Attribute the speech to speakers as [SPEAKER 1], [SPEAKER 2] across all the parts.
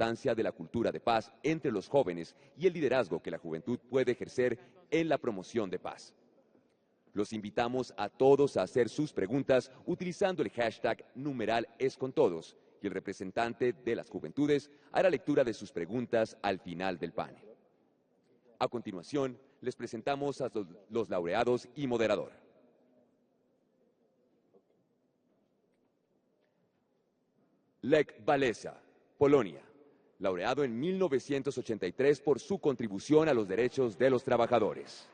[SPEAKER 1] importancia de la cultura de paz entre los jóvenes y el liderazgo que la juventud puede ejercer en la promoción de paz. Los invitamos a todos a hacer sus preguntas utilizando el hashtag #EsConTodos y el representante de las juventudes hará lectura de sus preguntas al final del panel. A continuación, les presentamos a los laureados y moderador. Lech Walesa, Polonia, laureado en 1983 por su contribución a los derechos de los trabajadores.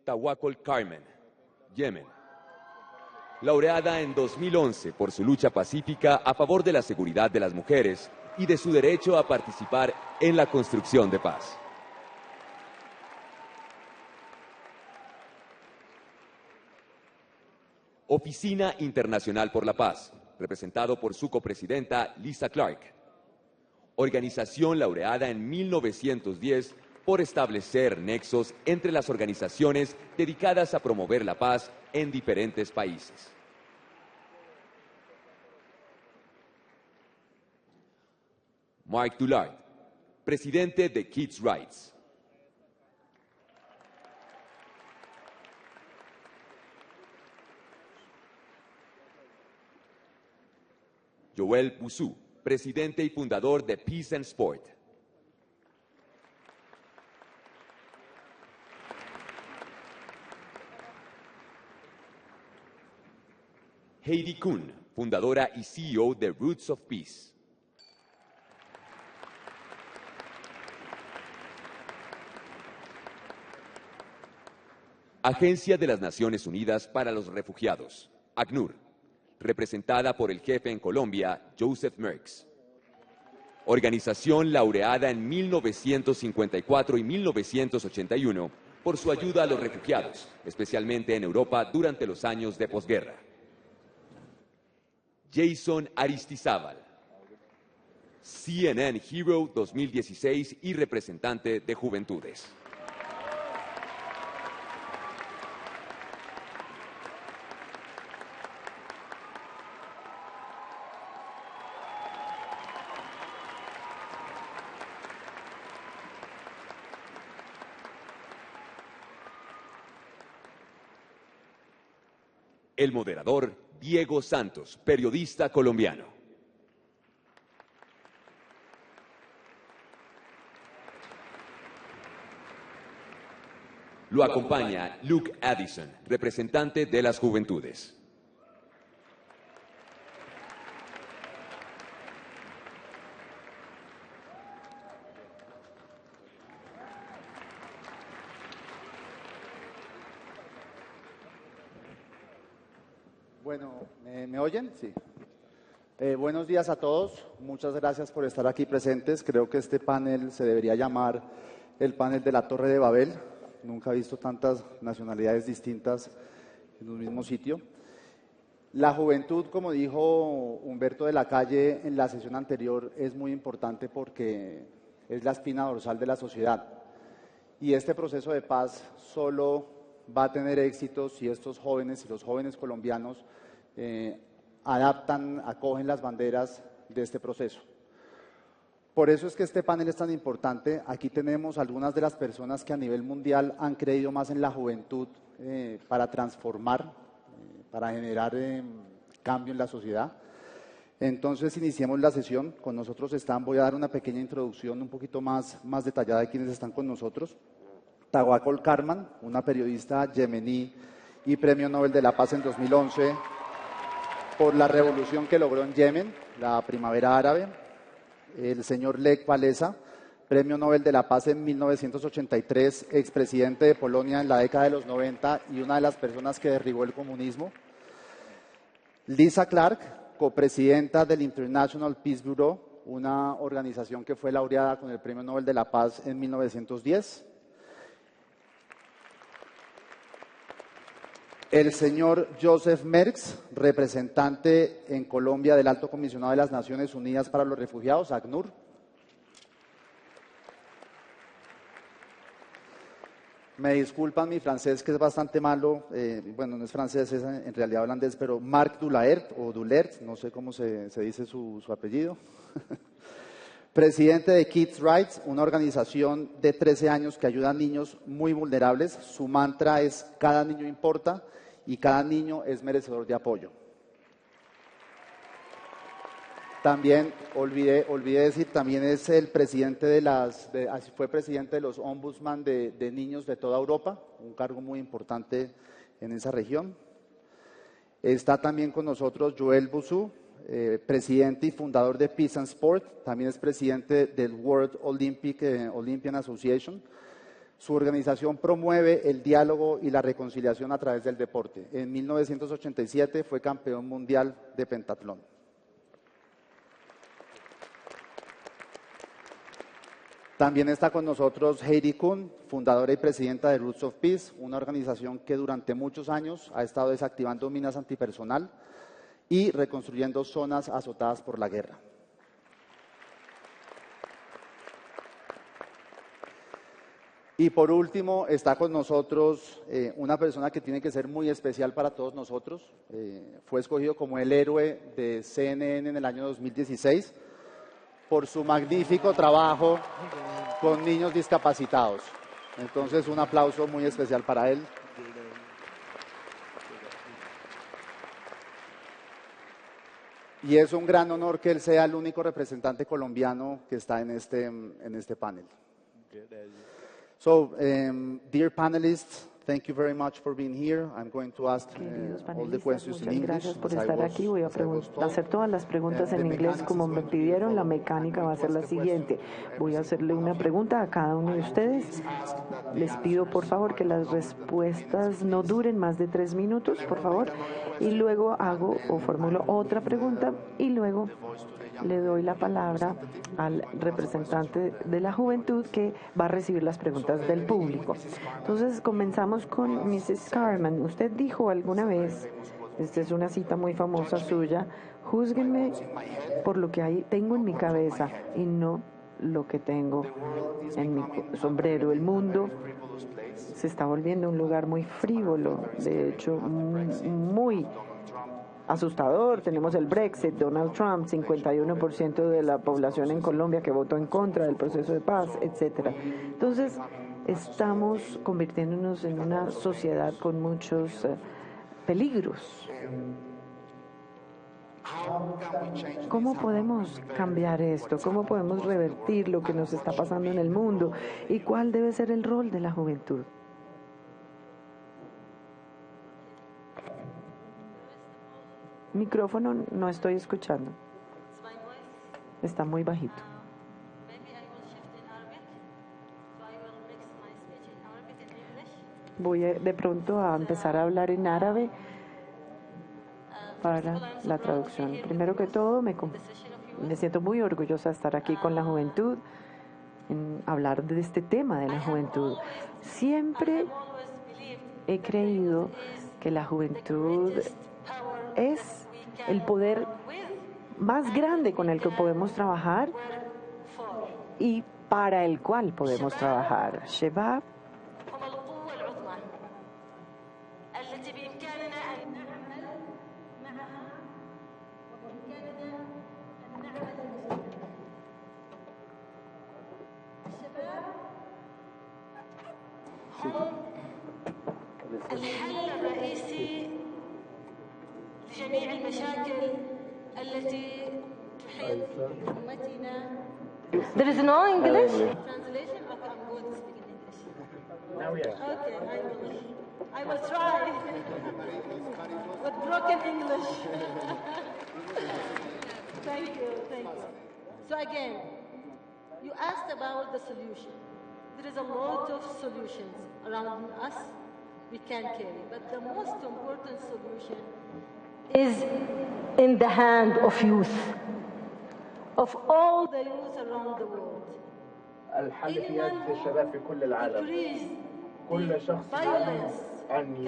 [SPEAKER 1] Tawakkol Carmen, Yemen, laureada en 2011 por su lucha pacífica a favor de la seguridad de las mujeres y de su derecho a participar en la construcción de paz. Oficina Internacional por la Paz, representado por su copresidenta Lisa Clark. Organización laureada en 1910 por establecer nexos entre las organizaciones dedicadas a promover la paz en diferentes países. Mark Dullard, presidente de Kids Rights. Joel Bouzou, presidente y fundador de Peace and Sport. Heidi Kuhn, fundadora y CEO de Roots of Peace. Agencia de las Naciones Unidas para los Refugiados, ACNUR, representada por el jefe en Colombia, Joseph Merks. Organización laureada en 1954 y 1981 por su ayuda a los refugiados, especialmente en Europa durante los años de posguerra. Jason Aristizábal, CNN Hero 2016 y representante de Juventudes. El moderador, Diego Santos, periodista colombiano. Lo acompaña Luke Addison, representante de las Juventudes.
[SPEAKER 2] Bueno, ¿me oyen? Sí. Buenos días a todos. Muchas gracias por estar aquí presentes. Creo que este panel se debería llamar el panel de la Torre de Babel. Nunca he visto tantas nacionalidades distintas en un mismo sitio. La juventud, como dijo Humberto de la Calle en la sesión anterior, es muy importante porque es la espina dorsal de la sociedad. Y este proceso de paz solo va a tener éxito si estos jóvenes y los jóvenes colombianos adaptan, acogen las banderas de este proceso. Por eso es que este panel es tan importante. Aquí tenemos algunas de las personas que a nivel mundial han creído más en la juventud para transformar, para generar cambio en la sociedad. Entonces iniciemos la sesión. Con nosotros voy a dar una pequeña introducción un poquito más detallada de quienes están con nosotros. Tawakkol Karman, una periodista yemení y Premio Nobel de la Paz en 2011 por la revolución que logró en Yemen, la Primavera Árabe. El señor Lech Walesa, Premio Nobel de la Paz en 1983, expresidente de Polonia en la década de los 90 y una de las personas que derribó el comunismo. Lisa Clark, copresidenta del International Peace Bureau, una organización que fue laureada con el Premio Nobel de la Paz en 1910. El señor Joseph Merks, representante en Colombia del Alto Comisionado de las Naciones Unidas para los Refugiados, ACNUR. Me disculpan mi francés, que es bastante malo. Bueno, no es francés, es en realidad holandés, pero Marc Dulaert, o Dulaert, no sé cómo se dice su apellido. Presidente de Kids Rights, una organización de 13 años que ayuda a niños muy vulnerables. Su mantra es: cada niño importa y cada niño es merecedor de apoyo. También olvidé decir, también es el presidente fue presidente de los ombudsman de niños de toda Europa, un cargo muy importante en esa región. Está también con nosotros Joël Bouzou, presidente y fundador de Peace and Sport, también es presidente del World Olympian Association. Su organización promueve el diálogo y la reconciliación a través del deporte. En 1987 fue campeón mundial de pentatlón. También está con nosotros Heidi Kuhn, fundadora y presidenta de Roots of Peace, una organización que durante muchos años ha estado desactivando minas antipersonal y reconstruyendo zonas azotadas por la guerra. Y por último está con nosotros una persona que tiene que ser muy especial para todos nosotros. Fue escogido como el héroe de CNN en el año 2016 por su magnífico trabajo con niños discapacitados. Entonces, un aplauso muy especial para él. Y es un gran honor que él sea el único representante colombiano que está en este panel. So, dear panelists, thank you very much for being here. I'm going to ask all the questions in English.
[SPEAKER 3] Gracias por estar aquí. Voy a hacer todas las preguntas en inglés como me pidieron. La mecánica va a ser la siguiente. Voy a hacerle una pregunta a cada uno de ustedes. Les pido, por favor, que las respuestas no duren más de 3 minutos, por favor. Y luego hago o formulo otra pregunta y luego le doy la palabra al representante de la juventud que va a recibir las preguntas del público. Entonces, comenzamos con Mrs. Carman. Usted dijo alguna vez, esta es una cita muy famosa suya: júzguenme por lo que tengo en mi cabeza y no lo que tengo en mi sombrero. El mundo se está volviendo un lugar muy frívolo, de hecho, muy asustador. Tenemos el Brexit, Donald Trump, 51% de la población en Colombia que votó en contra del proceso de paz, etcétera. Entonces, estamos convirtiéndonos en una sociedad con muchos peligros. ¿Cómo podemos cambiar esto? ¿Cómo podemos revertir lo que nos está pasando en el mundo? ¿Y cuál debe ser el rol de la juventud? Micrófono, no estoy escuchando. Está muy bajito. Voy de pronto a empezar a hablar en árabe para la traducción. Primero que todo, me siento muy orgullosa de estar aquí con la juventud, en hablar de este tema de la juventud. Siempre he creído que la juventud es el poder más grande con el que podemos trabajar y para el cual podemos trabajar. Shabab
[SPEAKER 4] There is no English translation. Okay, I'm going to speak in English. Now we are. Okay, I will try with broken English. Thank you. So again, you asked about the solution. There is a lot of solutions around us we can carry, but the most important solution is in the hand of youth. Of all the youth around the world.
[SPEAKER 5] الحل في يد الشباب في كل العالم. كل شخص أن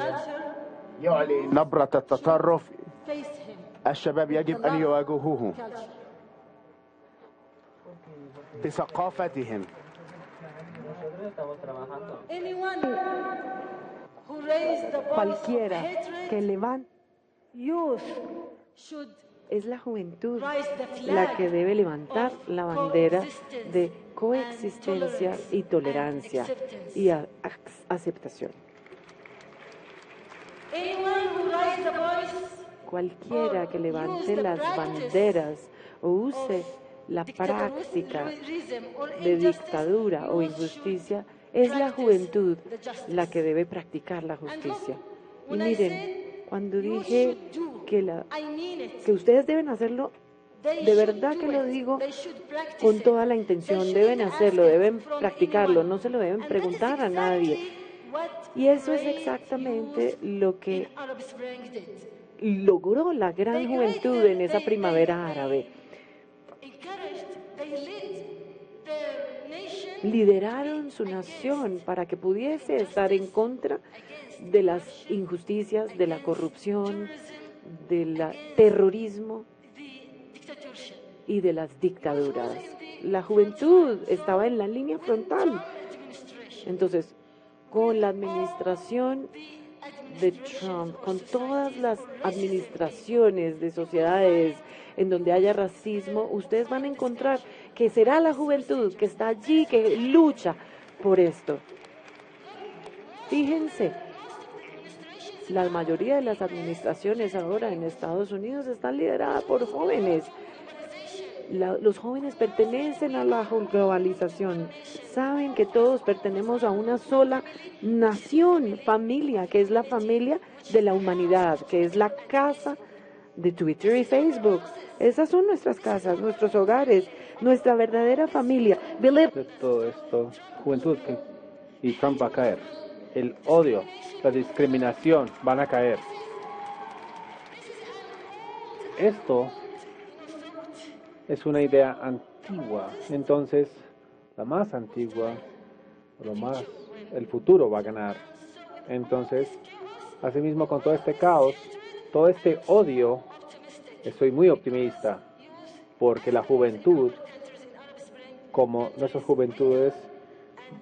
[SPEAKER 5] يعلي نبرة التطرف، الشباب يجب أن يواجهوه بثقافتهم
[SPEAKER 6] Nosotros estamos trabajando.
[SPEAKER 4] Anyone who raised the voice of
[SPEAKER 3] Cualquiera que
[SPEAKER 4] hatred,
[SPEAKER 3] levante
[SPEAKER 4] youth should
[SPEAKER 3] es la juventud
[SPEAKER 4] raise the
[SPEAKER 3] la
[SPEAKER 4] flag
[SPEAKER 3] que debe levantar
[SPEAKER 4] of
[SPEAKER 3] la bandera de
[SPEAKER 4] coexistencia
[SPEAKER 3] coexistencia y tolerancia y aceptación.
[SPEAKER 4] Anyone who raised the voice
[SPEAKER 3] Cualquiera que levante las banderas o use la práctica de dictadura o injusticia, es la juventud la que debe practicar la justicia. Y miren, cuando dije que ustedes deben hacerlo, de verdad que lo digo con toda la intención, deben hacerlo, deben practicarlo, no se lo deben preguntar a nadie. Y eso es exactamente lo que logró la gran juventud en esa primavera árabe. Lideraron su nación para que pudiese estar en contra de las injusticias, de la corrupción, del terrorismo y de las dictaduras. La juventud estaba en la línea frontal. Entonces, con la administración de Trump, con todas las administraciones de sociedades en donde haya racismo, ustedes van a encontrar que será la juventud que está allí, que lucha por esto. Fíjense, la mayoría de las administraciones ahora en Estados Unidos están lideradas por jóvenes. Los jóvenes pertenecen a la globalización, saben que todos pertenecemos a una sola nación, familia, que es la familia de la humanidad, que es la casa de Twitter y Facebook. Esas son nuestras casas, nuestros hogares, nuestra verdadera familia.
[SPEAKER 7] De todo esto, juventud y Trump va a caer. El odio, la discriminación van a caer. Esto es una idea antigua, entonces la más antigua, el futuro va a ganar. Entonces, asimismo con todo este caos, todo este odio, estoy muy optimista, porque la juventud, como nuestras juventudes,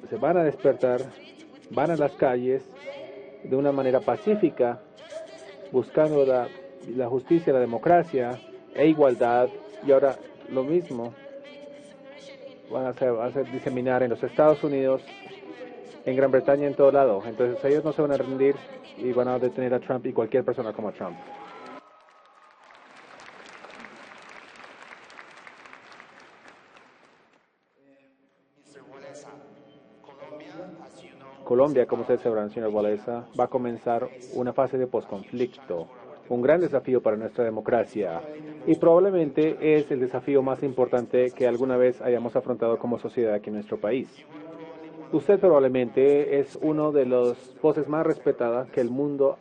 [SPEAKER 7] se van a despertar, van a las calles de una manera pacífica, buscando la justicia, la democracia e igualdad, y ahora lo mismo van a hacer diseminar en los Estados Unidos, en Gran Bretaña, en todo lado. Entonces ellos no se van a rendir y van a detener a Trump y cualquier persona como Trump. Colombia, como ustedes sabrán, señor Wałęsa, va a comenzar una fase de posconflicto, un gran desafío para nuestra democracia y probablemente es el desafío más importante que alguna vez hayamos afrontado como sociedad aquí en nuestro país. Usted probablemente es uno de los voces más respetadas que el mundo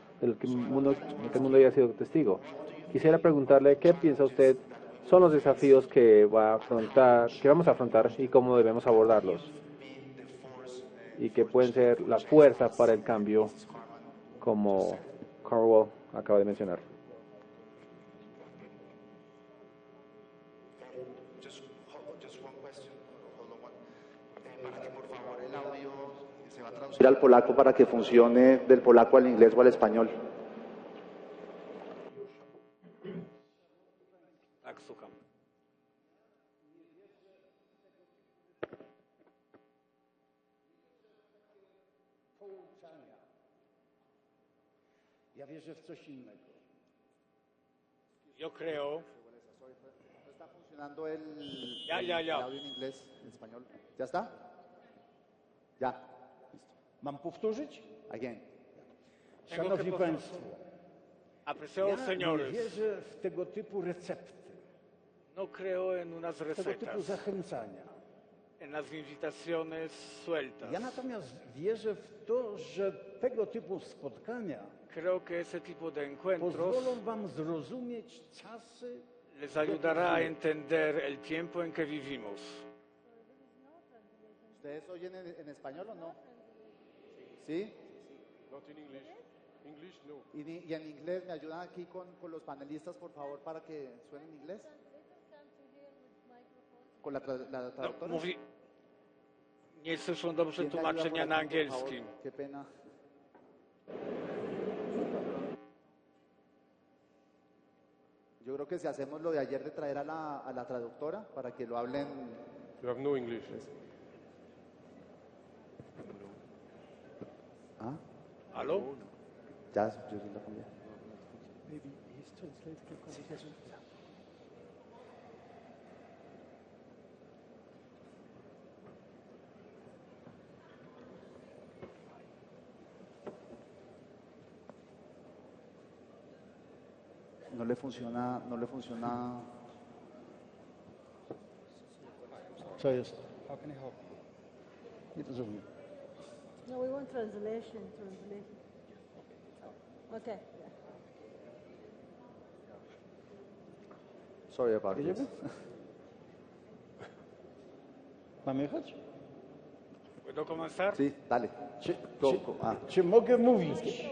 [SPEAKER 7] haya sido testigo. Quisiera preguntarle qué piensa usted son los desafíos que vamos a afrontar y cómo debemos abordarlos, y que pueden ser la fuerza para el cambio, como Carwell acaba de mencionar.
[SPEAKER 2] Ir al polaco para que funcione del polaco al inglés o al español.
[SPEAKER 8] Tak, słucham.
[SPEAKER 9] Ja wierzę w coś innego.
[SPEAKER 8] Yo creo.
[SPEAKER 2] ¿Está funcionando el audio en inglés, en español? ¿Ya está? Ya. Listo.
[SPEAKER 9] Mam powtórzyć?
[SPEAKER 2] Again.
[SPEAKER 9] Szanowni Państwo,
[SPEAKER 8] Apreciados
[SPEAKER 9] ja
[SPEAKER 8] señores,
[SPEAKER 9] nie wierzę w tego typu recepty,
[SPEAKER 8] no creo en unas
[SPEAKER 9] tego typu
[SPEAKER 8] recetas,
[SPEAKER 9] zachęcania.
[SPEAKER 8] en las invitaciones sueltas.
[SPEAKER 9] Ja natomiast wierzę w to, że tego typu spotkania
[SPEAKER 8] Creo que ese tipo de encuentros
[SPEAKER 9] pozwolą Wam zrozumieć czasy,
[SPEAKER 8] les ayudará a entender el tiempo en que vivimos.
[SPEAKER 2] ¿Ustedes oyen en español o no? ¿Sí?
[SPEAKER 5] Not in English. English, no.
[SPEAKER 2] Y en inglés, ¿me ayudan aquí con los panelistas, por favor, para que suene en inglés? ¿Con la
[SPEAKER 8] No,
[SPEAKER 2] traductora?
[SPEAKER 8] Nie słyszą dobrze
[SPEAKER 2] ¿Quién me ayuda por
[SPEAKER 8] tłumaczenia na
[SPEAKER 2] aquí, por favor?
[SPEAKER 8] angielski.
[SPEAKER 2] Qué pena. Yo creo que si hacemos lo de ayer de traer a la traductora para que lo hablen.
[SPEAKER 5] You have no English.
[SPEAKER 2] ¿Ah?
[SPEAKER 8] ¿Aló?
[SPEAKER 2] Ya, yo sí lo cambié. No le funciona, no le funciona.
[SPEAKER 9] Co jest? Nie rozumiem.
[SPEAKER 4] No, we want translation. Okay.
[SPEAKER 2] Sorry about this.
[SPEAKER 9] Jedziemy? Mamy jechać?
[SPEAKER 8] ¿Puedo comenzar?
[SPEAKER 2] Sí, dale.
[SPEAKER 9] Czy,
[SPEAKER 2] Go,
[SPEAKER 9] czy,
[SPEAKER 2] go. Ah,
[SPEAKER 9] czy mogę mówić?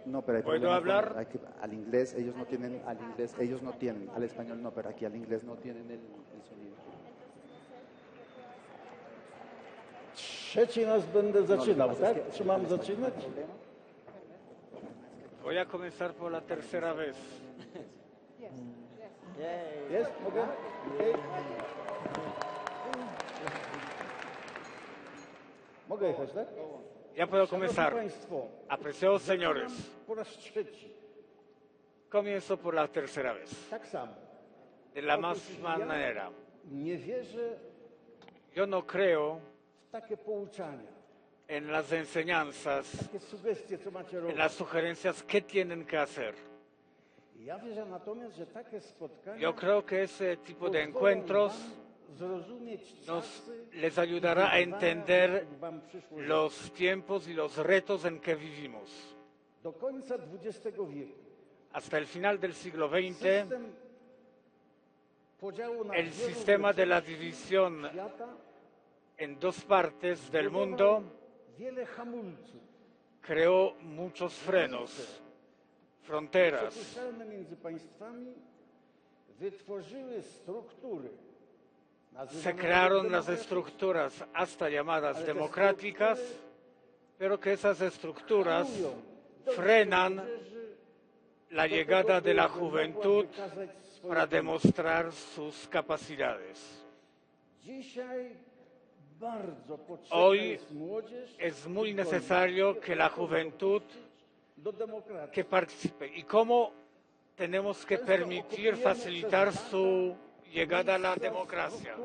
[SPEAKER 2] no, pero hay
[SPEAKER 8] ¿Puedo
[SPEAKER 2] problema
[SPEAKER 8] hablar?
[SPEAKER 2] hay que- al inglés ellos no tienen, al inglés ellos no tienen, al español no, pero aquí al inglés no tienen el sonido.
[SPEAKER 9] Trzeci raz będę
[SPEAKER 2] No, lo que
[SPEAKER 9] zaczynał,
[SPEAKER 2] pasa es
[SPEAKER 9] tak?
[SPEAKER 2] que
[SPEAKER 9] Czy mam
[SPEAKER 2] el español
[SPEAKER 9] zaczynać?
[SPEAKER 2] no hay problema.
[SPEAKER 8] Voy a comenzar por la tercera vez.
[SPEAKER 9] Jest? Mogę? Okej. Mogę jechać, tak?
[SPEAKER 8] Ya puedo
[SPEAKER 9] Szanowni
[SPEAKER 8] comenzar.
[SPEAKER 9] Państwo,
[SPEAKER 8] Apreciados señores,
[SPEAKER 9] po raz trzeci,
[SPEAKER 8] comienzo por la tercera vez.
[SPEAKER 9] tak samo.
[SPEAKER 8] De la
[SPEAKER 9] Otóż
[SPEAKER 8] misma
[SPEAKER 9] ja
[SPEAKER 8] manera.
[SPEAKER 9] nie wierzę
[SPEAKER 8] Yo no creo
[SPEAKER 9] w takie pouczania,
[SPEAKER 8] en las enseñanzas,
[SPEAKER 9] takie sugestie, co macie
[SPEAKER 8] en
[SPEAKER 9] robić.
[SPEAKER 8] las sugerencias que tienen que hacer.
[SPEAKER 9] Ja wierzę natomiast, że takie spotkania
[SPEAKER 8] Yo creo que ese tipo de
[SPEAKER 9] pozwolą
[SPEAKER 8] encuentros
[SPEAKER 9] wam zrozumieć
[SPEAKER 8] nos
[SPEAKER 9] czasy
[SPEAKER 8] les ayudará a
[SPEAKER 9] i
[SPEAKER 8] entender
[SPEAKER 9] wyzwania, których wam przyszło żyć.
[SPEAKER 8] los tiempos y los retos en que vivimos.
[SPEAKER 9] Do końca XX wieku
[SPEAKER 8] Hasta el final del siglo XX,
[SPEAKER 9] system podziału na
[SPEAKER 8] el
[SPEAKER 9] wielu
[SPEAKER 8] sistema de la
[SPEAKER 9] rzeczy
[SPEAKER 8] división
[SPEAKER 9] świata
[SPEAKER 8] en dos partes del
[SPEAKER 9] budował
[SPEAKER 8] mundo
[SPEAKER 9] wiele hamulców
[SPEAKER 8] creó muchos frenos, fronteras,
[SPEAKER 9] nieprzepuszczalne między państwami, wytworzyły struktury.
[SPEAKER 8] se
[SPEAKER 9] nazywane
[SPEAKER 8] crearon las
[SPEAKER 9] demokratycznymi,
[SPEAKER 8] estructuras hasta llamadas
[SPEAKER 9] ale te
[SPEAKER 8] democráticas,
[SPEAKER 9] struktury
[SPEAKER 8] pero que esas estructuras
[SPEAKER 9] hamują dojście
[SPEAKER 8] frenan
[SPEAKER 9] młodzieży
[SPEAKER 8] la
[SPEAKER 9] do
[SPEAKER 8] llegada
[SPEAKER 9] tego,
[SPEAKER 8] de la
[SPEAKER 9] by mogła
[SPEAKER 8] juventud
[SPEAKER 9] wykazać swoje
[SPEAKER 8] para
[SPEAKER 9] talent.
[SPEAKER 8] demostrar sus capacidades.
[SPEAKER 9] Dzisiaj bardzo potrzebna
[SPEAKER 8] Hoy
[SPEAKER 9] jest młodzież
[SPEAKER 8] Es muy
[SPEAKER 9] i
[SPEAKER 8] necesario
[SPEAKER 9] wolność
[SPEAKER 8] que la juventud
[SPEAKER 9] do demokracji.
[SPEAKER 8] que participe. ¿Y cómo tenemos que permitir facilitar su llegada a la democracia?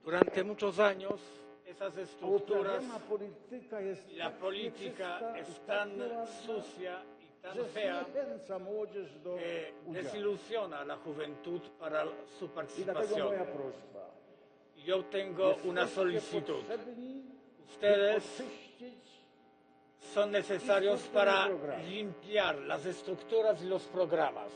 [SPEAKER 8] Durante muchos años, esas estructuras
[SPEAKER 9] Uprawiana polityka jest
[SPEAKER 8] y la
[SPEAKER 9] tak
[SPEAKER 8] política
[SPEAKER 9] nieczysta
[SPEAKER 8] es
[SPEAKER 9] i tak
[SPEAKER 8] tan
[SPEAKER 9] nieładna,
[SPEAKER 8] sucia y tan
[SPEAKER 9] że
[SPEAKER 8] fea
[SPEAKER 9] zniechęca młodzież do
[SPEAKER 8] que
[SPEAKER 9] udziału.
[SPEAKER 8] desilusiona a la juventud para su
[SPEAKER 9] I dlatego
[SPEAKER 8] participación.
[SPEAKER 9] moja prośba.
[SPEAKER 8] Y yo tengo una
[SPEAKER 9] Jesteście
[SPEAKER 8] solicitud.
[SPEAKER 9] potrzebni, by
[SPEAKER 8] Ustedes
[SPEAKER 9] oczyścić
[SPEAKER 8] son necesarios para limpiar las estructuras y los programas.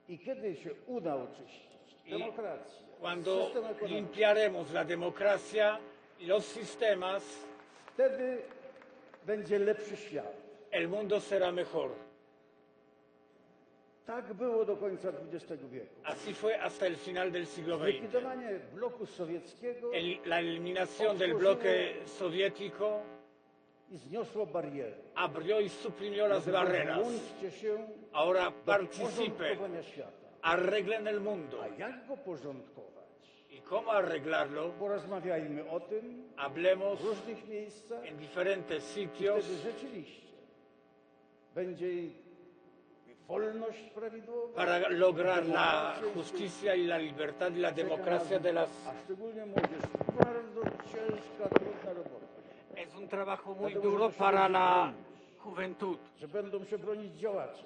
[SPEAKER 9] i kiedy się uda oczyścić
[SPEAKER 8] I
[SPEAKER 9] demokrację,
[SPEAKER 8] Cuando
[SPEAKER 9] system ekonomiczny,
[SPEAKER 8] limpiaremos la democracia y los sistemas,
[SPEAKER 9] wtedy będzie lepszy świat.
[SPEAKER 8] el mundo será mejor.
[SPEAKER 9] Tak było do końca XX wieku.
[SPEAKER 8] Así fue hasta el final del siglo XX.
[SPEAKER 9] Zlikwidowanie bloku sowieckiego
[SPEAKER 8] La eliminación del bloque soviético
[SPEAKER 9] i zniosło bariery.
[SPEAKER 8] abrió y suprimió las
[SPEAKER 9] Dlatego
[SPEAKER 8] barreras.
[SPEAKER 9] włączcie się
[SPEAKER 8] Ahora
[SPEAKER 9] do
[SPEAKER 8] participen,
[SPEAKER 9] porządkowania świata.
[SPEAKER 8] arreglen el mundo.
[SPEAKER 9] A jak go porządkować?
[SPEAKER 8] ¿Y cómo arreglarlo?
[SPEAKER 9] Porozmawiajmy o tym
[SPEAKER 8] Hablemos
[SPEAKER 9] w różnych miejscach
[SPEAKER 8] en diferentes
[SPEAKER 9] i
[SPEAKER 8] sitios
[SPEAKER 9] wtedy rzeczywiście będzie wolność prawidłowa,
[SPEAKER 8] para lograr la
[SPEAKER 9] demokracja,
[SPEAKER 8] justicia y la libertad y la democracia de las...
[SPEAKER 9] a szczególnie młodzież. Bardzo ciężka, trudna robota.
[SPEAKER 8] Es un trabajo muy
[SPEAKER 9] Dlatego,
[SPEAKER 8] duro
[SPEAKER 9] że się
[SPEAKER 8] para
[SPEAKER 9] będzie
[SPEAKER 8] la
[SPEAKER 9] bronić,
[SPEAKER 8] juventud.
[SPEAKER 9] że będą się bronić działacze,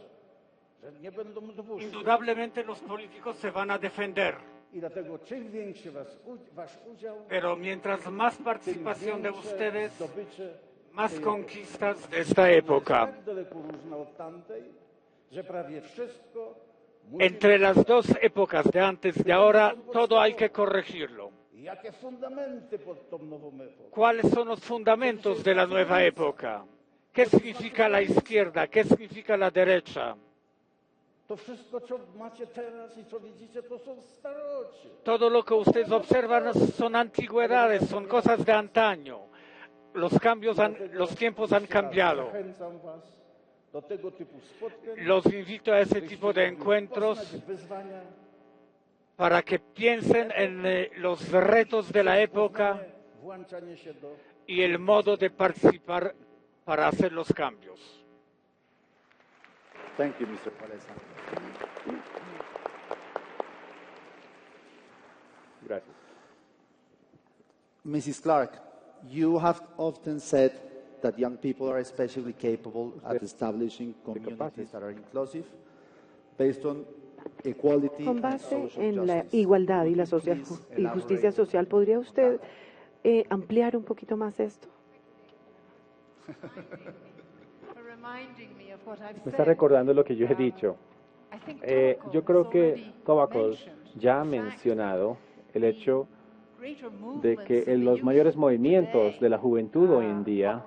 [SPEAKER 9] że nie będą dopuszczać.
[SPEAKER 8] Indudablemente los políticos se van a defender,
[SPEAKER 9] I dlatego czym większy wasz udział,
[SPEAKER 8] pero mientras más
[SPEAKER 9] tym
[SPEAKER 8] participación de
[SPEAKER 9] większe
[SPEAKER 8] ustedes,
[SPEAKER 9] zdobycze
[SPEAKER 8] más
[SPEAKER 9] tej
[SPEAKER 8] conquistas de esta
[SPEAKER 9] epoki.
[SPEAKER 8] época.
[SPEAKER 9] Jest tak daleko różna od tamtej, że prawie wszystko musi
[SPEAKER 8] Entre las dos épocas de antes y de ahora, todo hay que corregirlo.
[SPEAKER 9] Jakie fundamenty pod tą nową epoką?
[SPEAKER 8] ¿Cuáles son los fundamentos de la nueva época? ¿Qué significa la izquierda? ¿Qué significa la derecha? Todo lo que ustedes observan son antigüedades, son cosas de antaño. Los tiempos han cambiado. Los invito a ese tipo de encuentros para que piensen en los retos de la época y el modo de participar para hacer los cambios.
[SPEAKER 2] Thank you, Mr. Palesa.
[SPEAKER 7] Gracias.
[SPEAKER 2] Mrs. Clark, you have often said that young people are especially capable at establishing communities that are inclusive, based on equality
[SPEAKER 3] Con
[SPEAKER 2] and
[SPEAKER 3] base
[SPEAKER 2] social
[SPEAKER 3] en la
[SPEAKER 2] justice.
[SPEAKER 3] igualdad y la
[SPEAKER 2] Please
[SPEAKER 3] y justicia
[SPEAKER 2] elaborate
[SPEAKER 3] social, ¿podría
[SPEAKER 2] on
[SPEAKER 3] usted
[SPEAKER 2] that?
[SPEAKER 3] ampliar un poquito más esto?
[SPEAKER 7] Me está recordando lo que yo he dicho. Yo creo que Tobacco ya ha mencionado el hecho de que los mayores movimientos de la juventud hoy en día,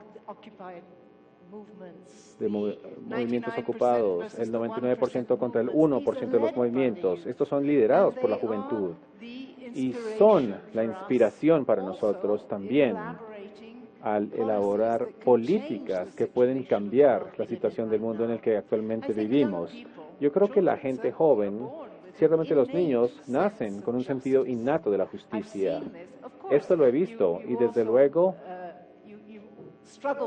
[SPEAKER 7] de movimientos ocupados, el 99% contra el 1% de los movimientos, estos son liderados por la juventud y son la inspiración para nosotros también al elaborar políticas que pueden cambiar la situación del mundo en el que actualmente vivimos. Yo creo que la gente joven, ciertamente los niños, nacen con un sentido innato de la justicia. Esto lo he visto y desde luego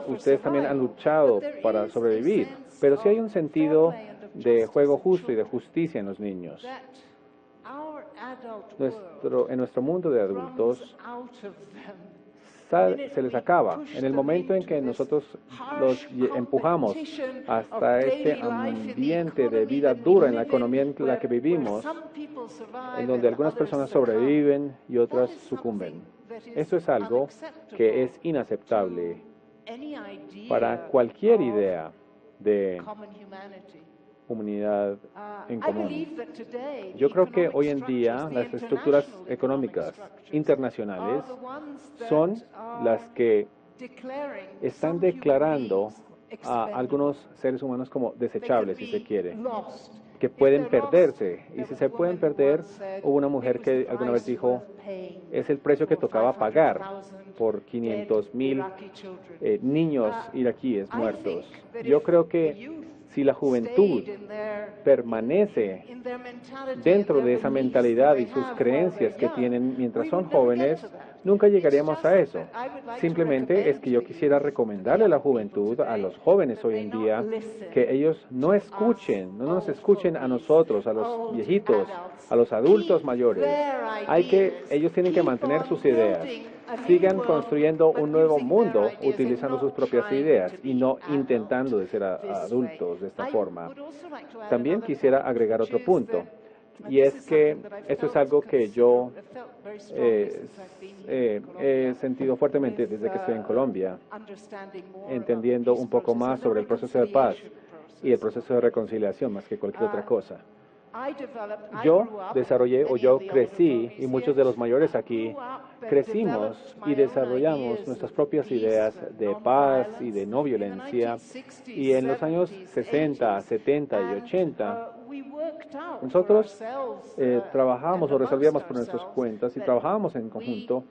[SPEAKER 7] ustedes también han luchado para sobrevivir, pero sí hay un sentido de juego justo y de justicia en los niños. En nuestro mundo de adultos se les acaba. En el momento en que nosotros los empujamos hasta este ambiente de vida dura en la economía en la que vivimos, en donde algunas personas sobreviven y otras sucumben. Eso es algo que es inaceptable para cualquier idea de humanidad en común. Yo creo que hoy en día las estructuras económicas internacionales son las que están declarando a algunos seres humanos como desechables, si se quiere, que pueden perderse. Y si se pueden perder, hubo una mujer que alguna vez dijo, es el precio que tocaba pagar por 500,000 niños iraquíes muertos. Yo creo que si la juventud permanece dentro de esa mentalidad y sus creencias que tienen mientras son jóvenes, nunca llegaríamos a eso. Simplemente es que yo quisiera recomendarle a la juventud, a los jóvenes hoy en día, que ellos no nos escuchen a nosotros, a los viejitos, a los adultos mayores. Ellos tienen que mantener sus ideas. Sigan construyendo un nuevo mundo utilizando sus propias ideas y no intentando de ser adultos de esta forma. También quisiera agregar otro punto, y es que esto es algo que yo he sentido fuertemente desde que estoy en Colombia, entendiendo un poco más sobre el proceso de paz y el proceso de reconciliación más que cualquier otra cosa. Yo crecí, y muchos de los mayores aquí, crecimos y desarrollamos nuestras propias ideas de paz y de no violencia. Y en los años 60, 70 y 80, nosotros trabajábamos o resolvíamos por nuestras cuentas y trabajábamos en conjunto,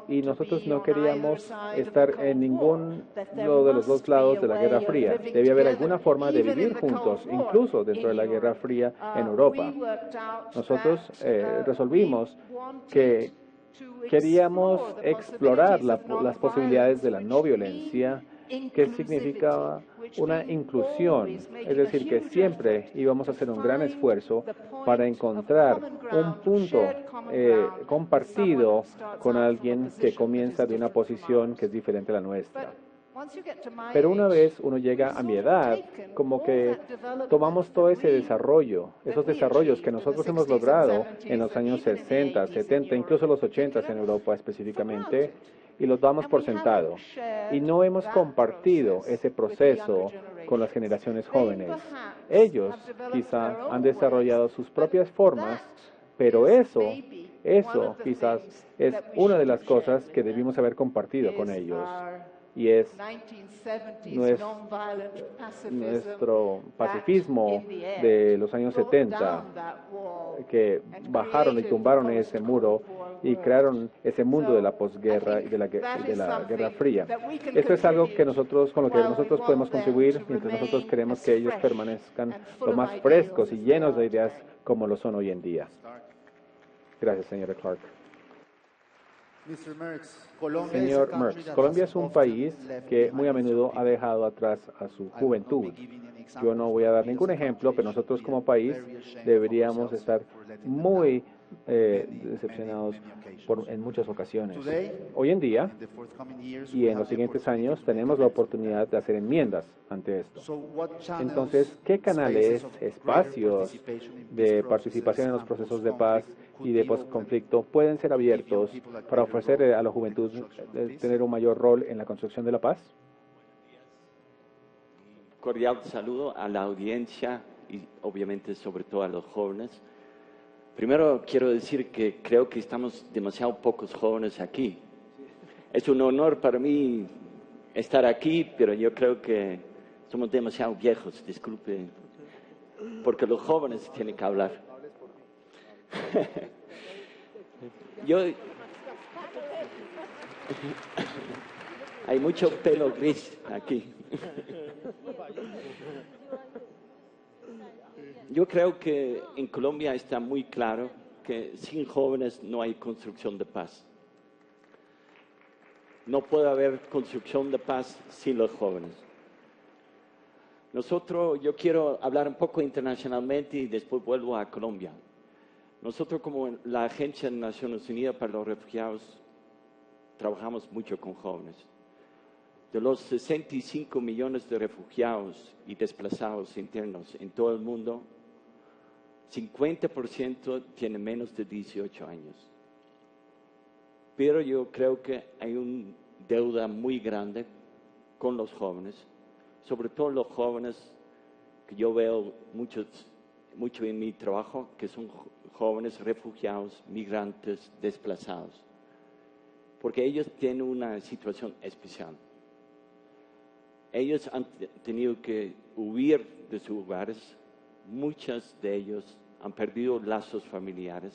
[SPEAKER 7] y nosotros no queríamos estar en ninguno de los dos lados de la Guerra Fría. Debía haber alguna forma de vivir juntos, incluso dentro de la Guerra Fría en Europa. Nosotros resolvimos que queríamos explorar las posibilidades de la no violencia, que significaba una inclusión, es decir, que siempre íbamos a hacer un gran esfuerzo para encontrar un punto compartido con alguien que comienza de una posición que es diferente a la nuestra. Pero una vez uno llega a mi edad, como que tomamos todo ese desarrollo, esos desarrollos que nosotros hemos logrado en los años 60, 70, incluso los 80 en Europa específicamente, y los damos por sentado. Y no hemos compartido ese proceso con las generaciones jóvenes. Ellos quizá han desarrollado sus propias formas, pero eso quizás es una de las cosas que debimos haber compartido con ellos. y es nuestro pacifismo de los años 70 que bajaron y tumbaron ese muro y crearon ese mundo de la posguerra y de la Guerra Fría. Esto es algo que nosotros, con lo que nosotros podemos contribuir mientras nosotros queremos que ellos permanezcan lo más frescos y llenos de ideas como lo son hoy en día. Gracias, señora Clark. Señor Merckx, Colombia es un país que muy a menudo ha dejado atrás a su juventud. Yo no voy a dar ningún ejemplo, pero nosotros como país deberíamos estar muy decepcionados en muchas ocasiones. Hoy en día y en los siguientes años tenemos la oportunidad de hacer enmiendas ante esto. Entonces, ¿qué canales, espacios de participación en los procesos de paz y de postconflicto pueden ser abiertos para ofrecer a la juventud tener un mayor rol en la construcción de la paz?
[SPEAKER 6] Cordial saludo a la audiencia y obviamente sobre todo a los jóvenes. Primero quiero decir que creo que estamos demasiado pocos jóvenes aquí. Es un honor para mí estar aquí, pero yo creo que somos demasiado viejos, disculpe, porque los jóvenes tienen que hablar. Hay mucho pelo gris aquí. Yo creo que en Colombia está muy claro que sin jóvenes no hay construcción de paz. No puede haber construcción de paz sin los jóvenes. Yo quiero hablar un poco internacionalmente y después vuelvo a Colombia. Nosotros como la Agencia de Naciones Unidas para los Refugiados trabajamos mucho con jóvenes. De los 65 millones de refugiados y desplazados internos en todo el mundo, 50% tienen menos de 18 años. Pero yo creo que hay una deuda muy grande con los jóvenes, sobre todo los jóvenes que yo veo mucho en mi trabajo, que son jóvenes refugiados, migrantes, desplazados, porque ellos tienen una situación especial. Ellos han tenido que huir de sus hogares, muchos de ellos han perdido lazos familiares,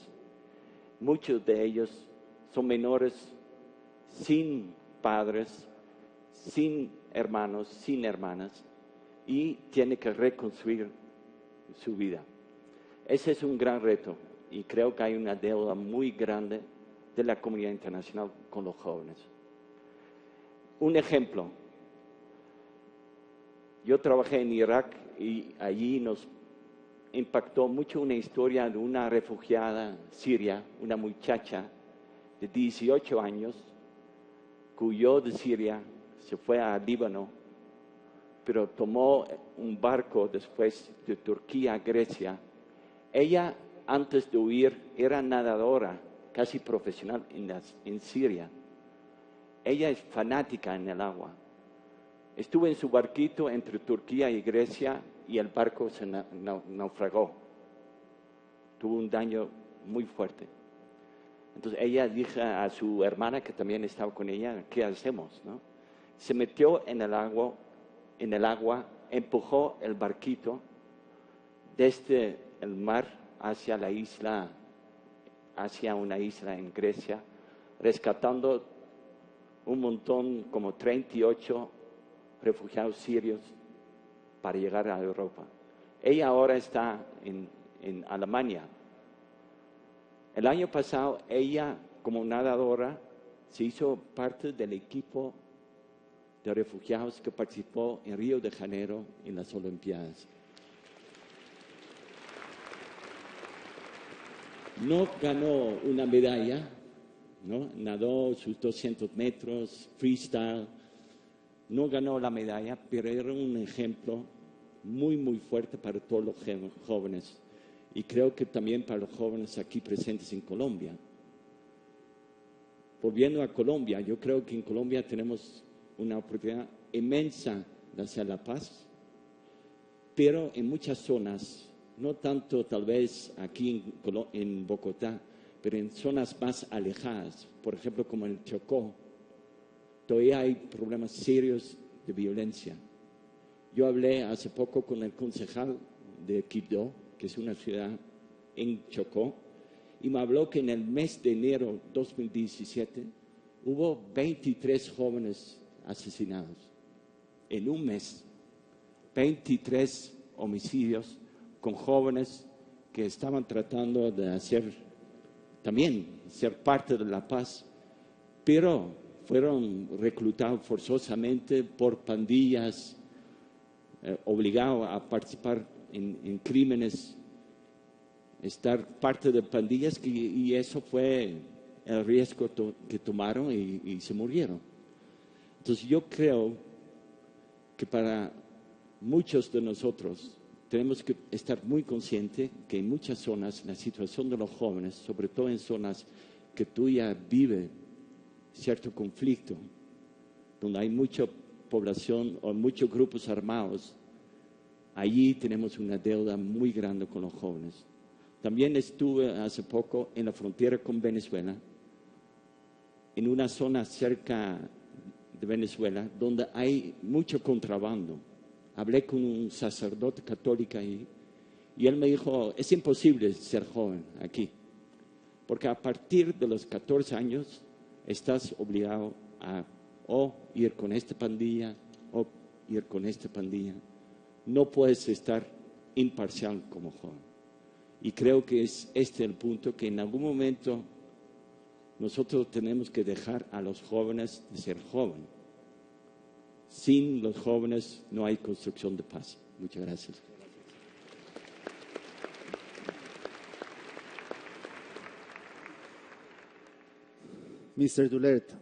[SPEAKER 6] muchos de ellos son menores sin padres, sin hermanos, sin hermanas, y tienen que reconstruir su vida. Ese es un gran reto y creo que hay una deuda muy grande de la comunidad internacional con los jóvenes. Un ejemplo. Yo trabajé en Irak y allí nos impactó mucho una historia de una refugiada siria, una muchacha de 18 años, que huyó de Siria, se fue a Líbano, pero tomó un barco después de Turquía a Grecia. Ella, antes de huir, era nadadora, casi profesional en Siria. Ella es fanática en el agua. Estuvo en su barquito entre Turquía y Grecia y el barco se naufragó. Tuvo un daño muy fuerte. Entonces ella dijo a su hermana, que también estaba con ella, ¿qué hacemos? ¿No? Se metió en el agua, empujó el barquito desde el mar hacia la isla, hacia una isla en Grecia, rescatando un montón, como 38 refugiados sirios para llegar a Europa. Ella ahora está en Alemania. El año pasado, ella, como nadadora, se hizo parte del equipo de refugiados que participó en Río de Janeiro en las Olimpiadas. No ganó una medalla, ¿no? Nadó sus 200 metros, freestyle. No ganó la medalla, pero era un ejemplo muy, muy fuerte para todos los jóvenes. Y creo que también para los jóvenes aquí presentes en Colombia. Volviendo a Colombia, yo creo que en Colombia tenemos una oportunidad inmensa de hacer la paz, pero en muchas zonas, no tanto tal vez aquí en Bogotá, pero en zonas más alejadas, por ejemplo como en el Chocó, todavía hay problemas serios de violencia. Yo hablé hace poco con el concejal de Quibdó, que es una ciudad en Chocó, y me habló que en el mes de enero 2017 hubo 23 jóvenes asesinados. En un mes, 23 homicidios con jóvenes que estaban tratando de también ser parte de la paz, pero fueron reclutados forzosamente por pandillas, obligados a participar en crímenes, estar parte de pandillas, y eso fue el riesgo que tomaron y se murieron. Entonces yo creo que para muchos de nosotros tenemos que estar muy conscientes que en muchas zonas la situación de los jóvenes, sobre todo en zonas que todavía vive cierto conflicto, donde hay mucha población o muchos grupos armados, allí tenemos una deuda muy grande con los jóvenes. También estuve hace poco en la frontera con Venezuela, en una zona cerca de Venezuela, donde hay mucho contrabando. Hablé con un sacerdote católico ahí, y él me dijo, es imposible ser joven aquí, porque a partir de los 14 años estás obligado a o ir con esta pandilla o ir con esta pandilla. No puedes estar imparcial como joven. Y creo que es este el punto, que en algún momento nosotros tenemos que dejar a los jóvenes de ser jóvenes. Sin los jóvenes no hay construcción de paz. Muchas gracias.
[SPEAKER 2] Mr. Dulert,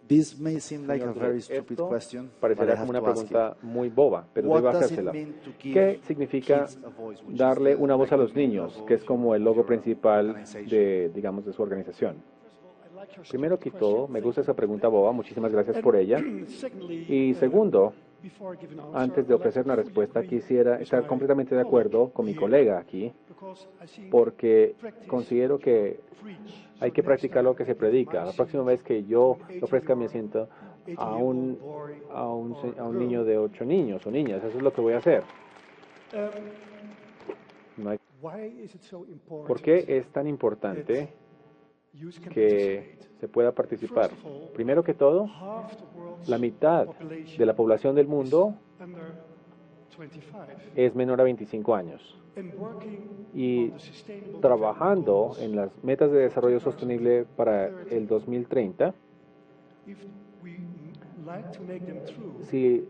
[SPEAKER 2] this may seem like a very stupid
[SPEAKER 7] Esto
[SPEAKER 2] question, but I
[SPEAKER 7] parecerá
[SPEAKER 2] have
[SPEAKER 7] como una
[SPEAKER 2] to ask
[SPEAKER 7] pregunta
[SPEAKER 2] you.
[SPEAKER 7] muy boba, pero
[SPEAKER 2] What
[SPEAKER 7] debo
[SPEAKER 2] does it
[SPEAKER 7] hacérsela.
[SPEAKER 2] mean to give
[SPEAKER 7] ¿Qué significa
[SPEAKER 2] kids a voice, which is
[SPEAKER 7] darle
[SPEAKER 2] the
[SPEAKER 7] una voz a los
[SPEAKER 2] main
[SPEAKER 7] niños,
[SPEAKER 2] logo
[SPEAKER 7] que es como el logo
[SPEAKER 2] of your
[SPEAKER 7] principal
[SPEAKER 2] organization?
[SPEAKER 7] de, digamos, de su organización? Primero que todo, me gusta esa pregunta boba, muchísimas gracias por ella. Y segundo, antes de ofrecer una respuesta, quisiera estar completamente de acuerdo con mi colega aquí, porque considero que hay que practicar lo que se predica. La próxima vez que yo ofrezca mi asiento a un niño de 8 niños o niñas, eso es lo que voy a hacer. No hay- ¿Por qué es tan importante que se pueda participar? Primero que todo, la mitad de la población del mundo es menor a 25 años. Y trabajando en las metas de desarrollo sostenible para el 2030, si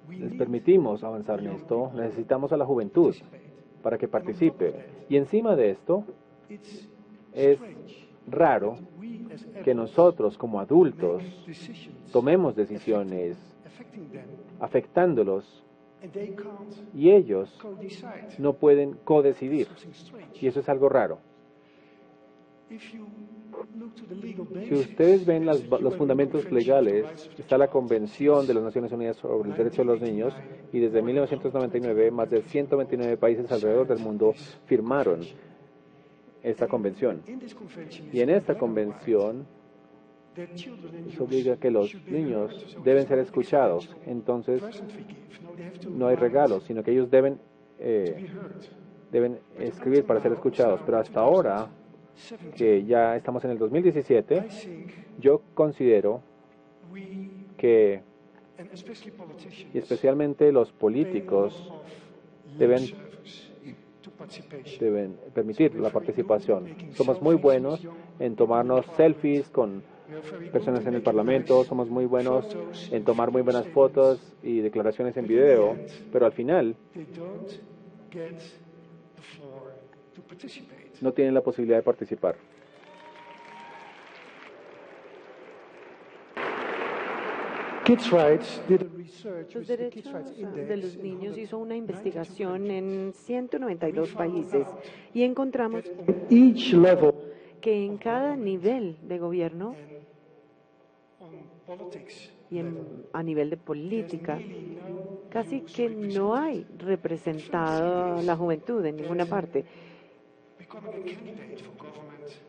[SPEAKER 7] les permitimos avanzar en esto, necesitamos a la juventud para que participe. Y encima de esto, es raro que nosotros como adultos tomemos decisiones afectándolos y ellos no pueden codecidir. Y eso es algo raro. Si ustedes ven los fundamentos legales, está la Convención de las Naciones Unidas sobre el Derecho de los Niños, y desde 1999 más de 129 países alrededor del mundo firmaron esta convención. Y en esta convención se obliga a que los niños deben ser escuchados. Entonces, no hay regalos, sino que ellos deben escribir para ser escuchados. Pero hasta ahora, que ya estamos en el 2017, yo considero que, y especialmente los políticos, deben permitir la participación. Somos muy buenos en tomarnos selfies con personas en el Parlamento, somos muy buenos en tomar muy buenas fotos y declaraciones en video, pero al final no tienen la posibilidad de participar.
[SPEAKER 3] Los derechos de los niños hizo una investigación en 192 países y encontramos que en cada nivel de gobierno y a nivel de política, casi que no hay representada la juventud en ninguna parte.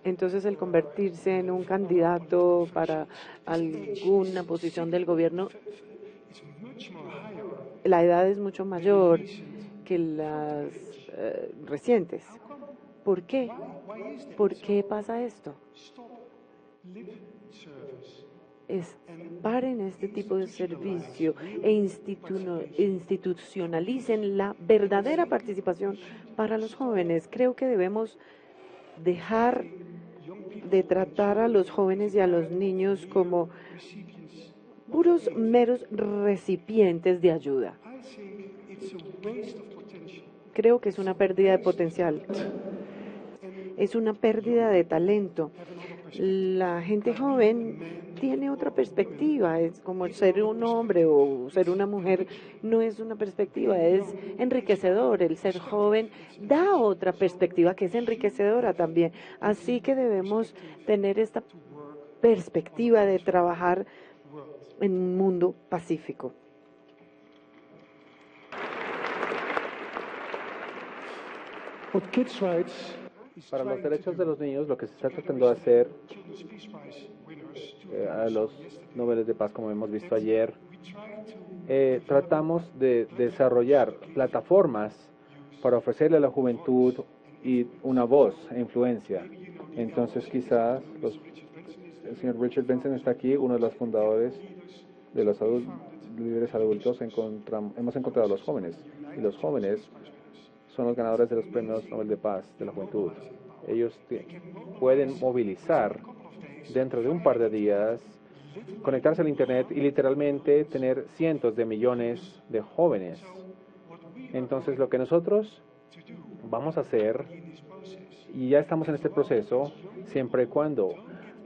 [SPEAKER 3] Entonces, el convertirse en un candidato para alguna posición del gobierno, la edad es mucho mayor que las recientes. ¿Por qué? ¿Por qué pasa esto? Paren este tipo de servicio e institucionalicen la verdadera participación para los jóvenes. Creo que debemos dejar de tratar a los jóvenes y a los niños como puros meros recipientes de ayuda. Creo que es una pérdida de potencial. Es una pérdida de talento. La gente joven tiene otra perspectiva, es como ser un hombre o ser una mujer, no es una perspectiva, es enriquecedor. El ser joven da otra perspectiva que es enriquecedora también. Así que debemos tener esta perspectiva de trabajar en un mundo pacífico.
[SPEAKER 7] Para los derechos de los niños, lo que se está tratando de hacer a los Nobeles de Paz, como hemos visto ayer, tratamos de desarrollar plataformas para ofrecerle a la juventud y una voz e influencia. Entonces, quizás el señor Richard Benson está aquí, uno de los fundadores de los líderes adultos. Hemos encontrado a los jóvenes, y los jóvenes son los ganadores de los premios Nobel de Paz de la Juventud. Ellos pueden movilizar dentro de un par de días, conectarse al Internet y literalmente tener cientos de millones de jóvenes. Entonces, lo que nosotros vamos a hacer, y ya estamos en este proceso, siempre y cuando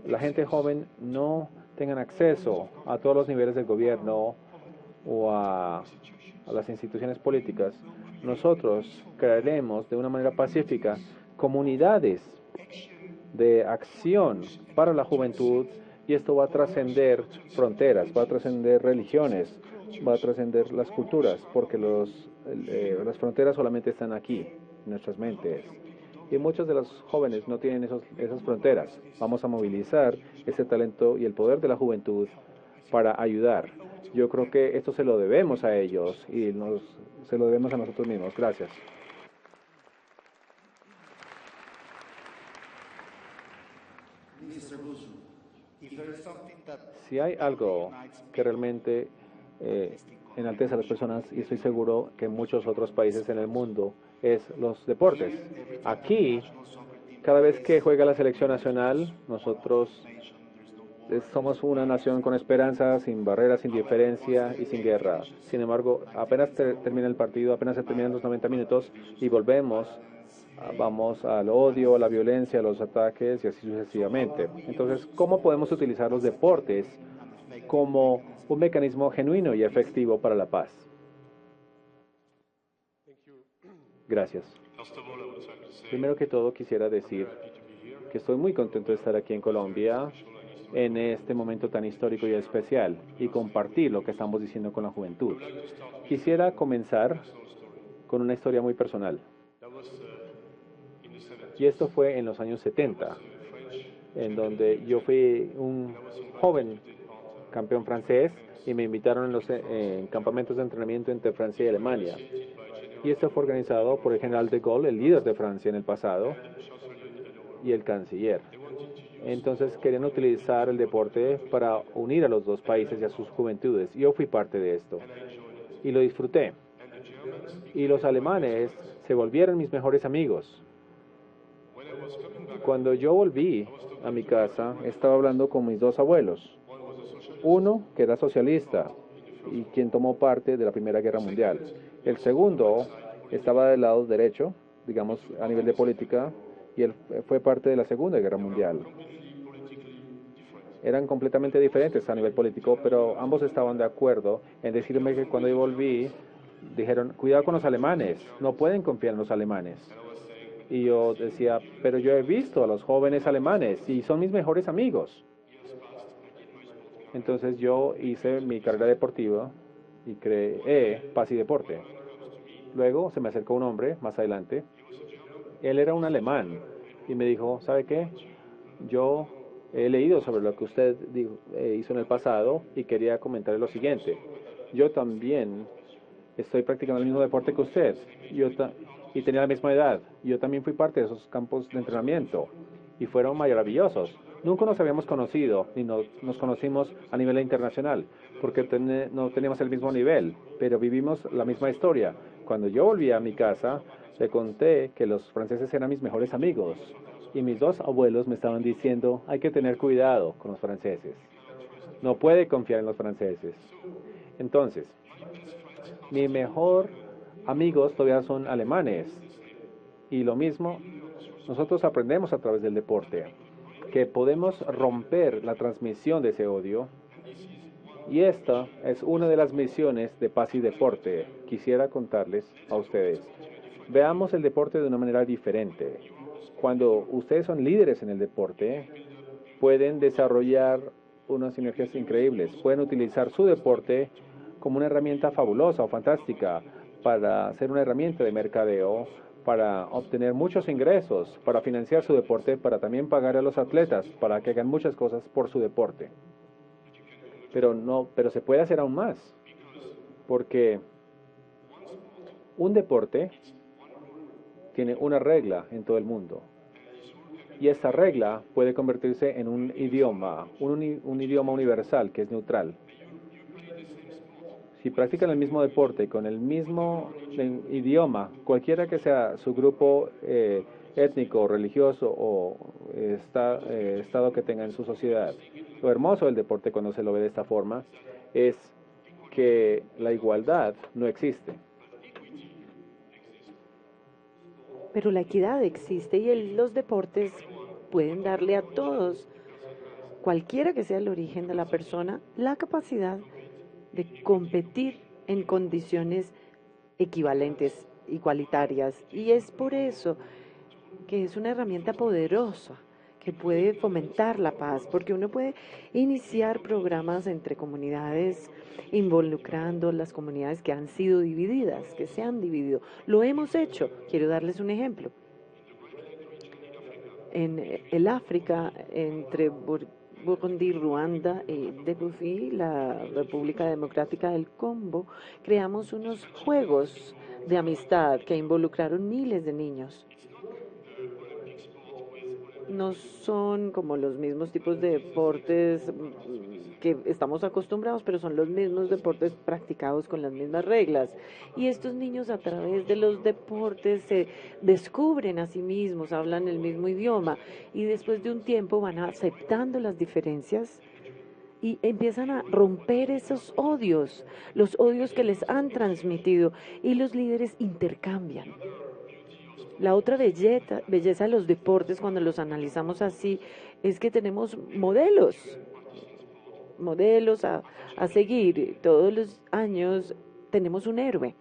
[SPEAKER 7] la gente joven no tengan acceso a todos los niveles del gobierno o a las instituciones políticas, nosotros crearemos de una manera pacífica comunidades de acción para la juventud, y esto va a trascender fronteras, va a trascender religiones, va a trascender las culturas, porque las fronteras solamente están aquí, en nuestras mentes. Y muchos de los jóvenes no tienen esas fronteras. Vamos a movilizar ese talento y el poder de la juventud para ayudar. Yo creo que esto se lo debemos a ellos y se lo debemos a nosotros mismos. Gracias. Si hay algo que realmente enaltece a las personas, y estoy seguro que en muchos otros países en el mundo, es los deportes. Aquí, cada vez que juega la selección nacional, nosotros somos una nación con esperanza, sin barreras, sin diferencia y sin guerra. Sin embargo, apenas termina el partido, apenas se terminan los 90 minutos y vamos al odio, a la violencia, a los ataques y así sucesivamente. Entonces, ¿cómo podemos utilizar los deportes como un mecanismo genuino y efectivo para la paz? Gracias. Primero que todo, quisiera decir que estoy muy contento de estar aquí en Colombia en este momento tan histórico y especial y compartir lo que estamos diciendo con la juventud. Quisiera comenzar con una historia muy personal. Y esto fue en los años 70, en donde yo fui un joven campeón francés y me invitaron en los campamentos de entrenamiento entre Francia y Alemania. Y esto fue organizado por el general de Gaulle, el líder de Francia en el pasado, y el canciller. Entonces querían utilizar el deporte para unir a los dos países y a sus juventudes. Yo fui parte de esto y lo disfruté. Y los alemanes se volvieron mis mejores amigos. Cuando yo volví a mi casa, estaba hablando con mis dos abuelos. Uno, que era socialista y quien tomó parte de la Primera Guerra Mundial. El segundo estaba del lado derecho, digamos, a nivel de política, y él fue parte de la Segunda Guerra Mundial. Eran completamente diferentes a nivel político, pero ambos estaban de acuerdo en decirme que cuando yo volví, dijeron, cuidado con los alemanes, no pueden confiar en los alemanes. Y yo decía, pero yo he visto a los jóvenes alemanes y son mis mejores amigos. Entonces yo hice mi carrera deportiva y creé Paz y Deporte. Luego se me acercó un hombre más adelante Él era un alemán y me dijo, ¿sabe qué? Yo he leído sobre lo que usted hizo en el pasado y quería comentarle lo siguiente. Yo también estoy practicando el mismo deporte que usted y tenía la misma edad. Yo también fui parte de esos campos de entrenamiento y fueron maravillosos. Nunca nos habíamos conocido ni nos conocimos a nivel internacional porque no teníamos el mismo nivel, pero vivimos la misma historia. Cuando yo volví a mi casa, le conté que los franceses eran mis mejores amigos y mis dos abuelos me estaban diciendo, hay que tener cuidado con los franceses. No puede confiar en los franceses. Entonces, mi mejor amigos todavía son alemanes. Y lo mismo, nosotros aprendemos a través del deporte, que podemos romper la transmisión de ese odio. Y esta es una de las misiones de Paz y Deporte. Quisiera contarles a ustedes. Veamos el deporte de una manera diferente. Cuando ustedes son líderes en el deporte, pueden desarrollar unas sinergias increíbles. Pueden utilizar su deporte como una herramienta fabulosa o fantástica para ser una herramienta de mercadeo, para obtener muchos ingresos, para financiar su deporte, para también pagar a los atletas, para que hagan muchas cosas por su deporte. Pero se puede hacer aún más, porque un deporte tiene una regla en todo el mundo. Y esta regla puede convertirse en un idioma, un idioma universal que es neutral. Si practican el mismo deporte con el mismo idioma, cualquiera que sea su grupo étnico, religioso o estado que tenga en su sociedad, lo hermoso del deporte cuando se lo ve de esta forma es que la igualdad no existe.
[SPEAKER 3] Pero la equidad existe y los deportes pueden darle a todos, cualquiera que sea el origen de la persona, la capacidad de competir en condiciones equivalentes, igualitarias. Y es por eso que es una herramienta poderosa que puede fomentar la paz, porque uno puede iniciar programas entre comunidades involucrando las comunidades que han sido divididas, que se han dividido. Lo hemos hecho. Quiero darles un ejemplo. En el África, entre Burundi, Ruanda y Djibouti, la República Democrática del Congo, creamos unos juegos de amistad que involucraron miles de niños. No son como los mismos tipos de deportes que estamos acostumbrados, pero son los mismos deportes practicados con las mismas reglas. Y estos niños a través de los deportes se descubren a sí mismos, hablan el mismo idioma y después de un tiempo van aceptando las diferencias y empiezan a romper esos odios, los odios que les han transmitido, y los líderes intercambian. La otra belleza de los deportes, cuando los analizamos así, es que tenemos modelos a seguir. Todos los años tenemos un héroe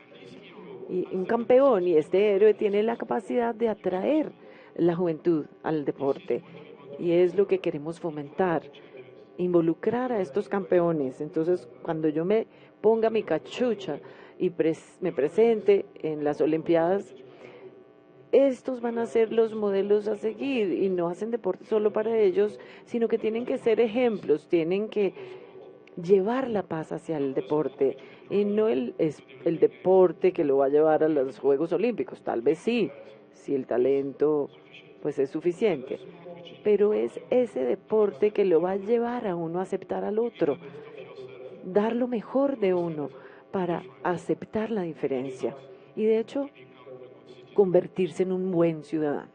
[SPEAKER 3] y un campeón, y este héroe tiene la capacidad de atraer la juventud al deporte. Y es lo que queremos fomentar, involucrar a estos campeones. Entonces, cuando yo me ponga mi cachucha y me presente en las Olimpiadas, estos van a ser los modelos a seguir, y no hacen deporte solo para ellos, sino que tienen que ser ejemplos, tienen que llevar la paz hacia el deporte, y no el deporte que lo va a llevar a los Juegos Olímpicos. Tal vez sí, si el talento pues es suficiente, pero es ese deporte que lo va a llevar a uno a aceptar al otro, dar lo mejor de uno para aceptar la diferencia y de hecho convertirse en un buen ciudadano.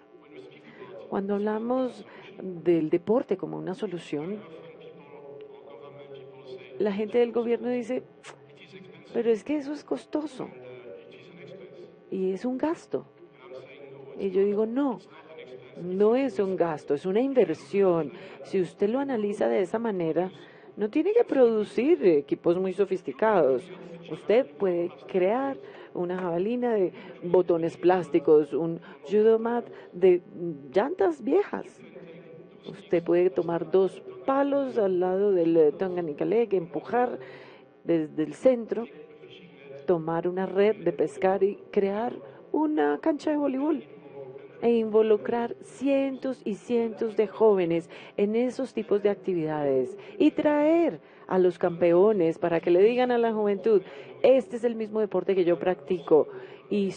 [SPEAKER 3] Cuando hablamos del deporte como una solución, la gente del gobierno dice, pero es que eso es costoso y es un gasto. Y yo digo, no es un gasto, es una inversión. Si usted lo analiza de esa manera, no tiene que producir equipos muy sofisticados. Usted puede crear una jabalina de botones plásticos, un judomat de llantas viejas. Usted puede tomar 2 palos al lado del Tonganicalec, empujar desde el centro, tomar una red de pescar y crear una cancha de voleibol. e involucrar cientos y cientos de jóvenes en esos tipos de actividades y traer a los campeones para que le digan a la juventud, este es el mismo deporte que yo practico y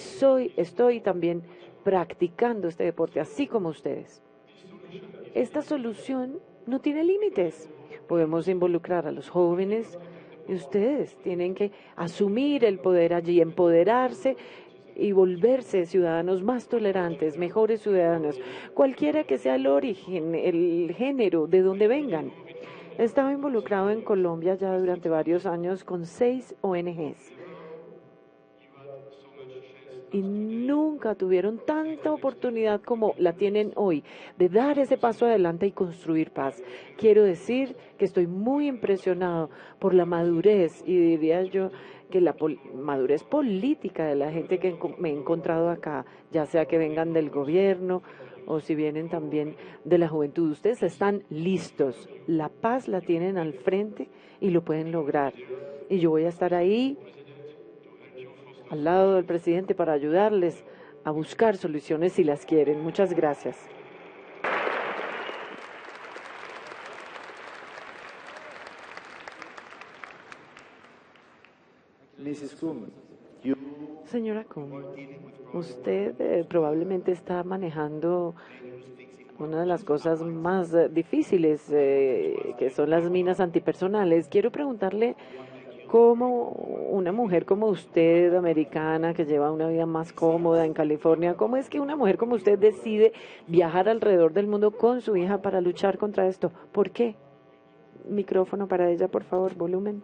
[SPEAKER 3] estoy también practicando este deporte, así como ustedes. Esta solución no tiene límites. Podemos involucrar a los jóvenes y ustedes tienen que asumir el poder allí, empoderarse y volverse ciudadanos más tolerantes, mejores ciudadanos, cualquiera que sea el origen, el género, de donde vengan. He estado involucrado en Colombia ya durante varios años con 6 ONGs. Y nunca tuvieron tanta oportunidad como la tienen hoy de dar ese paso adelante y construir paz. Quiero decir que estoy muy impresionado por la madurez y diría yo que la madurez política de la gente que me he encontrado acá, ya sea que vengan del gobierno o si vienen también de la juventud. Ustedes están listos, la paz la tienen al frente y lo pueden lograr. Y yo voy a estar ahí al lado del presidente para ayudarles a buscar soluciones si las quieren. Muchas gracias. Señora Kuhn, usted probablemente está manejando una de las cosas más difíciles, que son las minas antipersonales. Quiero preguntarle cómo una mujer como usted, americana, que lleva una vida más cómoda en California, ¿cómo es que una mujer como usted decide viajar alrededor del mundo con su hija para luchar contra esto? ¿Por qué? Micrófono para ella, por favor, volumen.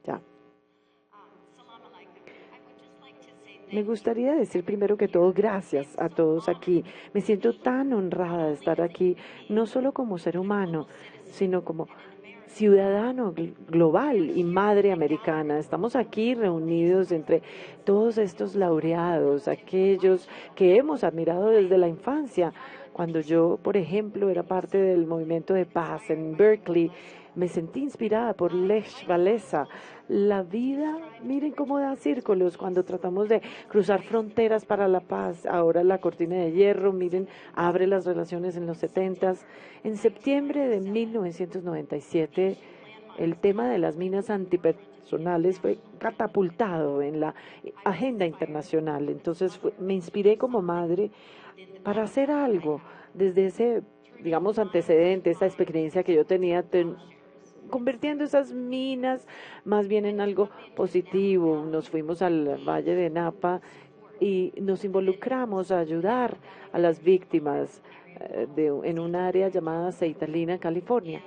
[SPEAKER 3] Ya. Me gustaría decir primero que todo gracias a todos aquí. Me siento tan honrada de estar aquí, no solo como ser humano, sino como ciudadano global y madre americana. Estamos aquí reunidos entre todos estos laureados, aquellos que hemos admirado desde la infancia. Cuando yo, por ejemplo, era parte del movimiento de paz en Berkeley, me sentí inspirada por Lech Walesa. La vida, miren cómo da círculos cuando tratamos de cruzar fronteras para la paz. Ahora la cortina de hierro, miren, abre las relaciones en los 70s. En septiembre de 1997, el tema de las minas antipersonales fue catapultado en la agenda internacional. Entonces me inspiré como madre para hacer algo desde ese, digamos, antecedente, esa experiencia que yo tenía, convirtiendo esas minas más bien en algo positivo. Nos fuimos al Valle de Napa y nos involucramos a ayudar a las víctimas en un área llamada Ceitalina, California.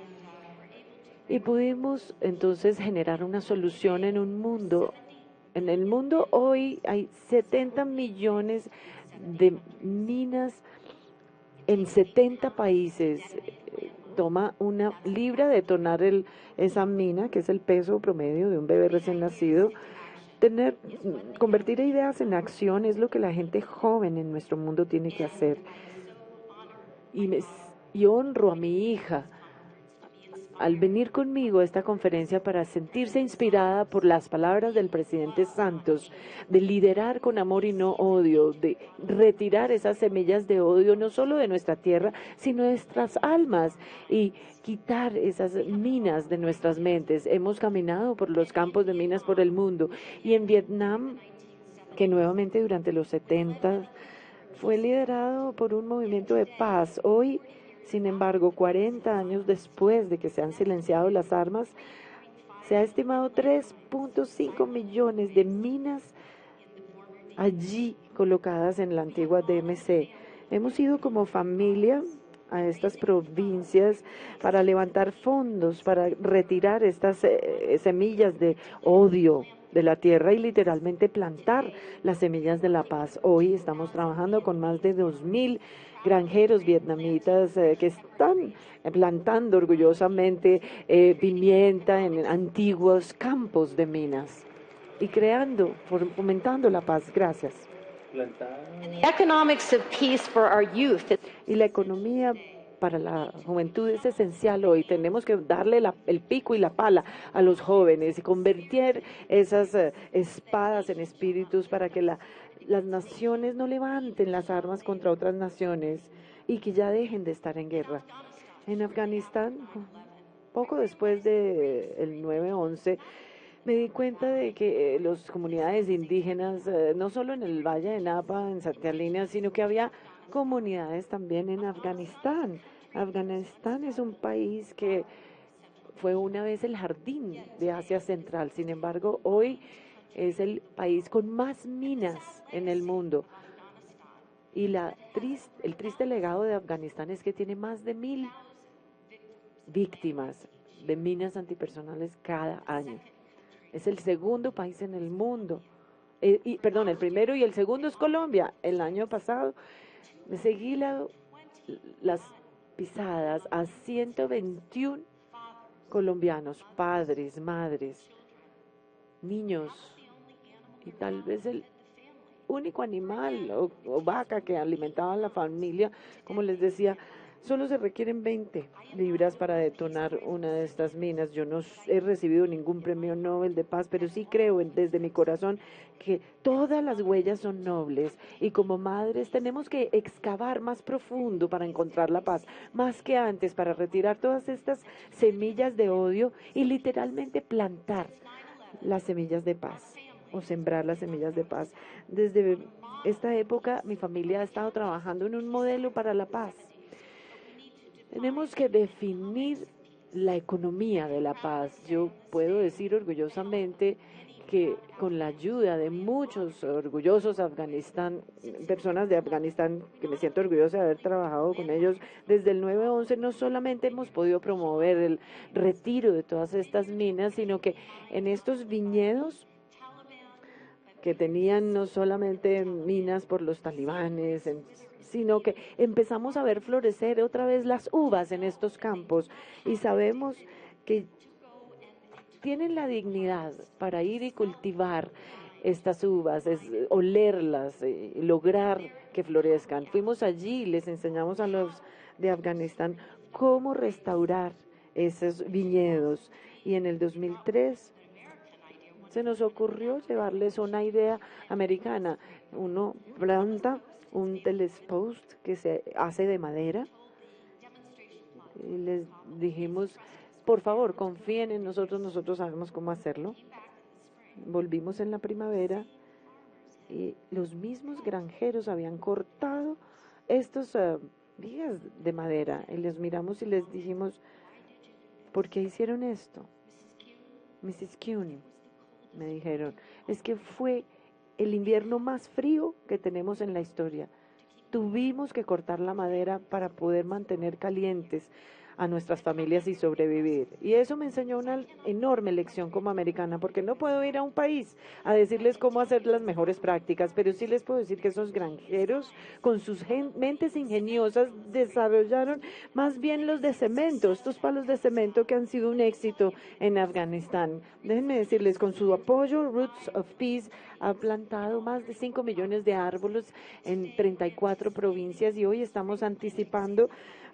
[SPEAKER 3] Y pudimos entonces generar una solución en un mundo. En el mundo hoy hay 70 millones de minas en 70 países. Toma una libra detonar esa mina, que es el peso promedio de un bebé recién nacido. Convertir ideas en acción es lo que la gente joven en nuestro mundo tiene que hacer. Y honro a mi hija al venir conmigo a esta conferencia para sentirse inspirada por las palabras del presidente Santos, de liderar con amor y no odio, de retirar esas semillas de odio, no solo de nuestra tierra, sino de nuestras almas, y quitar esas minas de nuestras mentes. Hemos caminado por los campos de minas por el mundo, y en Vietnam, que nuevamente durante los 70 fue liderado por un movimiento de paz. Hoy, sin embargo, 40 años después de que se han silenciado las armas, se ha estimado 3.5 millones de minas allí colocadas en la antigua DMC. Hemos ido como familia a estas provincias para levantar fondos, para retirar estas semillas de odio de la tierra y literalmente plantar las semillas de la paz. Hoy estamos trabajando con más de 2.000 granjeros vietnamitas que están plantando orgullosamente pimienta en antiguos campos de minas y fomentando la paz. Gracias. Y la economía para la juventud es esencial hoy. Tenemos que darle el pico y la pala a los jóvenes y convertir esas espadas en espíritus para que las naciones no levanten las armas contra otras naciones y que ya dejen de estar en guerra. En Afganistán, poco después del 9/11, me di cuenta de que las comunidades indígenas, no solo en el Valle de Napa, en Santa Línea, sino que había comunidades también en Afganistán. Afganistán es un país que fue una vez el jardín de Asia Central. Sin embargo, hoy es el país con más minas en el mundo. Y el triste legado de Afganistán es que tiene más de 1.000 víctimas de minas antipersonales cada año. Es el segundo país en el mundo. El primero y el segundo es Colombia. El año pasado me seguí las pisadas a 121 colombianos, padres, madres, niños, y tal vez el único animal o vaca que alimentaba a la familia, como les decía, solo se requieren 20 libras para detonar una de estas minas. Yo no he recibido ningún premio Nobel de Paz, pero sí creo desde mi corazón que todas las huellas son nobles y como madres tenemos que excavar más profundo para encontrar la paz, más que antes, para retirar todas estas semillas de odio y literalmente plantar las semillas de paz o sembrar las semillas de paz. Desde esta época mi familia ha estado trabajando en un modelo para la paz. Tenemos que definir la economía de la paz. Yo puedo decir orgullosamente que con la ayuda de muchos orgullosos personas de Afganistán, que me siento orgullosa de haber trabajado con ellos desde el 9/11, no solamente hemos podido promover el retiro de todas estas minas, sino que en estos viñedos que tenían no solamente minas por los talibanes, sino que empezamos a ver florecer otra vez las uvas en estos campos y sabemos que tienen la dignidad para ir y cultivar estas uvas, olerlas, lograr que florezcan. Fuimos allí y les enseñamos a los de Afganistán cómo restaurar esos viñedos y en el 2003 se nos ocurrió llevarles una idea americana. Uno planta un telespost que se hace de madera y les dijimos, por favor, confíen en nosotros sabemos cómo hacerlo. Volvimos en la primavera y los mismos granjeros habían cortado estos vigas de madera y les miramos y les dijimos, ¿por qué hicieron esto? Mrs. Kuhn, me dijeron, es que fue el invierno más frío que tenemos en la historia. Tuvimos que cortar la madera para poder mantener calientes a nuestras familias y sobrevivir. Y eso me enseñó una enorme lección como americana, porque no puedo ir a un país a decirles cómo hacer las mejores prácticas, pero sí les puedo decir que esos granjeros, con sus mentes ingeniosas, desarrollaron más bien los de cemento, estos palos de cemento que han sido un éxito en Afganistán. Déjenme decirles, con su apoyo, Roots of Peace ha plantado más de 5 millones de árboles en 34 provincias y hoy estamos anticipando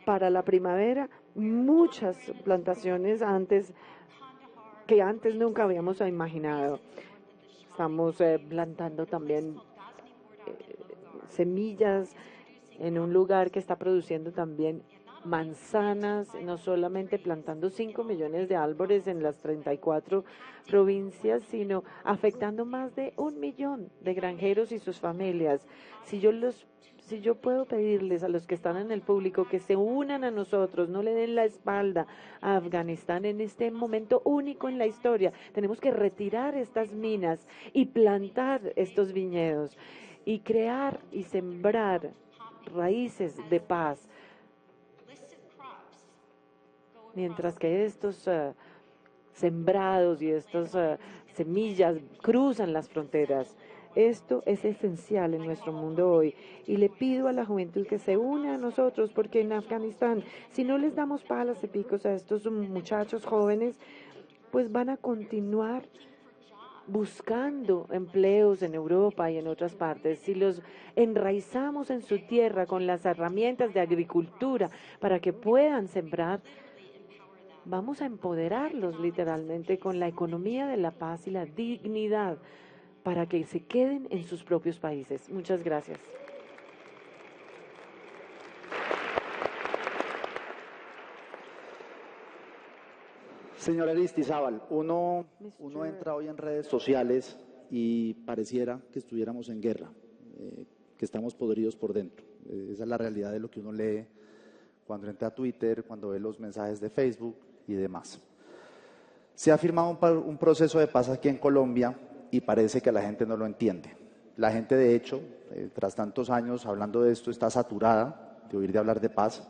[SPEAKER 3] para la primavera muchas plantaciones que antes nunca habíamos imaginado. Estamos plantando también semillas en un lugar que está produciendo también manzanas, no solamente plantando 5 millones de árboles en las 34 provincias, sino afectando más de 1 millón de granjeros y sus familias. Si yo puedo pedirles a los que están en el público que se unan a nosotros, no le den la espalda a Afganistán en este momento único en la historia. Tenemos que retirar estas minas y plantar estos viñedos y crear y sembrar raíces de paz. Mientras que estos sembrados y estas semillas cruzan las fronteras. Esto es esencial en nuestro mundo hoy y le pido a la juventud que se une a nosotros porque en Afganistán, si no les damos palas y picos a estos muchachos jóvenes, pues van a continuar buscando empleos en Europa y en otras partes, si los enraizamos en su tierra con las herramientas de agricultura para que puedan sembrar, vamos a empoderarlos literalmente con la economía de la paz y la dignidad para que se queden en sus propios países. Muchas gracias.
[SPEAKER 2] Señor Aristizábal, uno entra hoy en redes sociales y pareciera que estuviéramos en guerra, que estamos podridos por dentro. Esa es la realidad de lo que uno lee cuando entra a Twitter, cuando ve los mensajes de Facebook y demás. Se ha firmado un proceso de paz aquí en Colombia y parece que la gente no lo entiende. La gente, de hecho, tras tantos años hablando de esto, está saturada de oír de hablar de paz.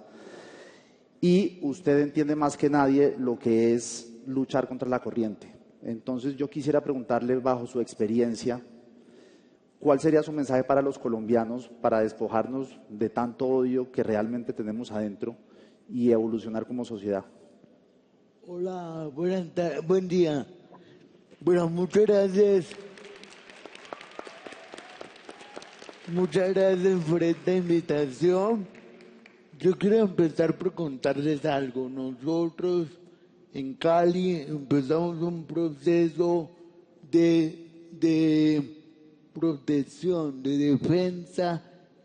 [SPEAKER 2] Y usted entiende más que nadie lo que es luchar contra la corriente. Entonces yo quisiera preguntarle, bajo su experiencia, ¿cuál sería su mensaje para los colombianos para despojarnos de tanto odio que realmente tenemos adentro y evolucionar como sociedad?
[SPEAKER 10] Hola, buen día. Bueno, muchas gracias. Muchas gracias por esta invitación. Yo quiero empezar por contarles algo. Nosotros en Cali empezamos un proceso de protección, de defensa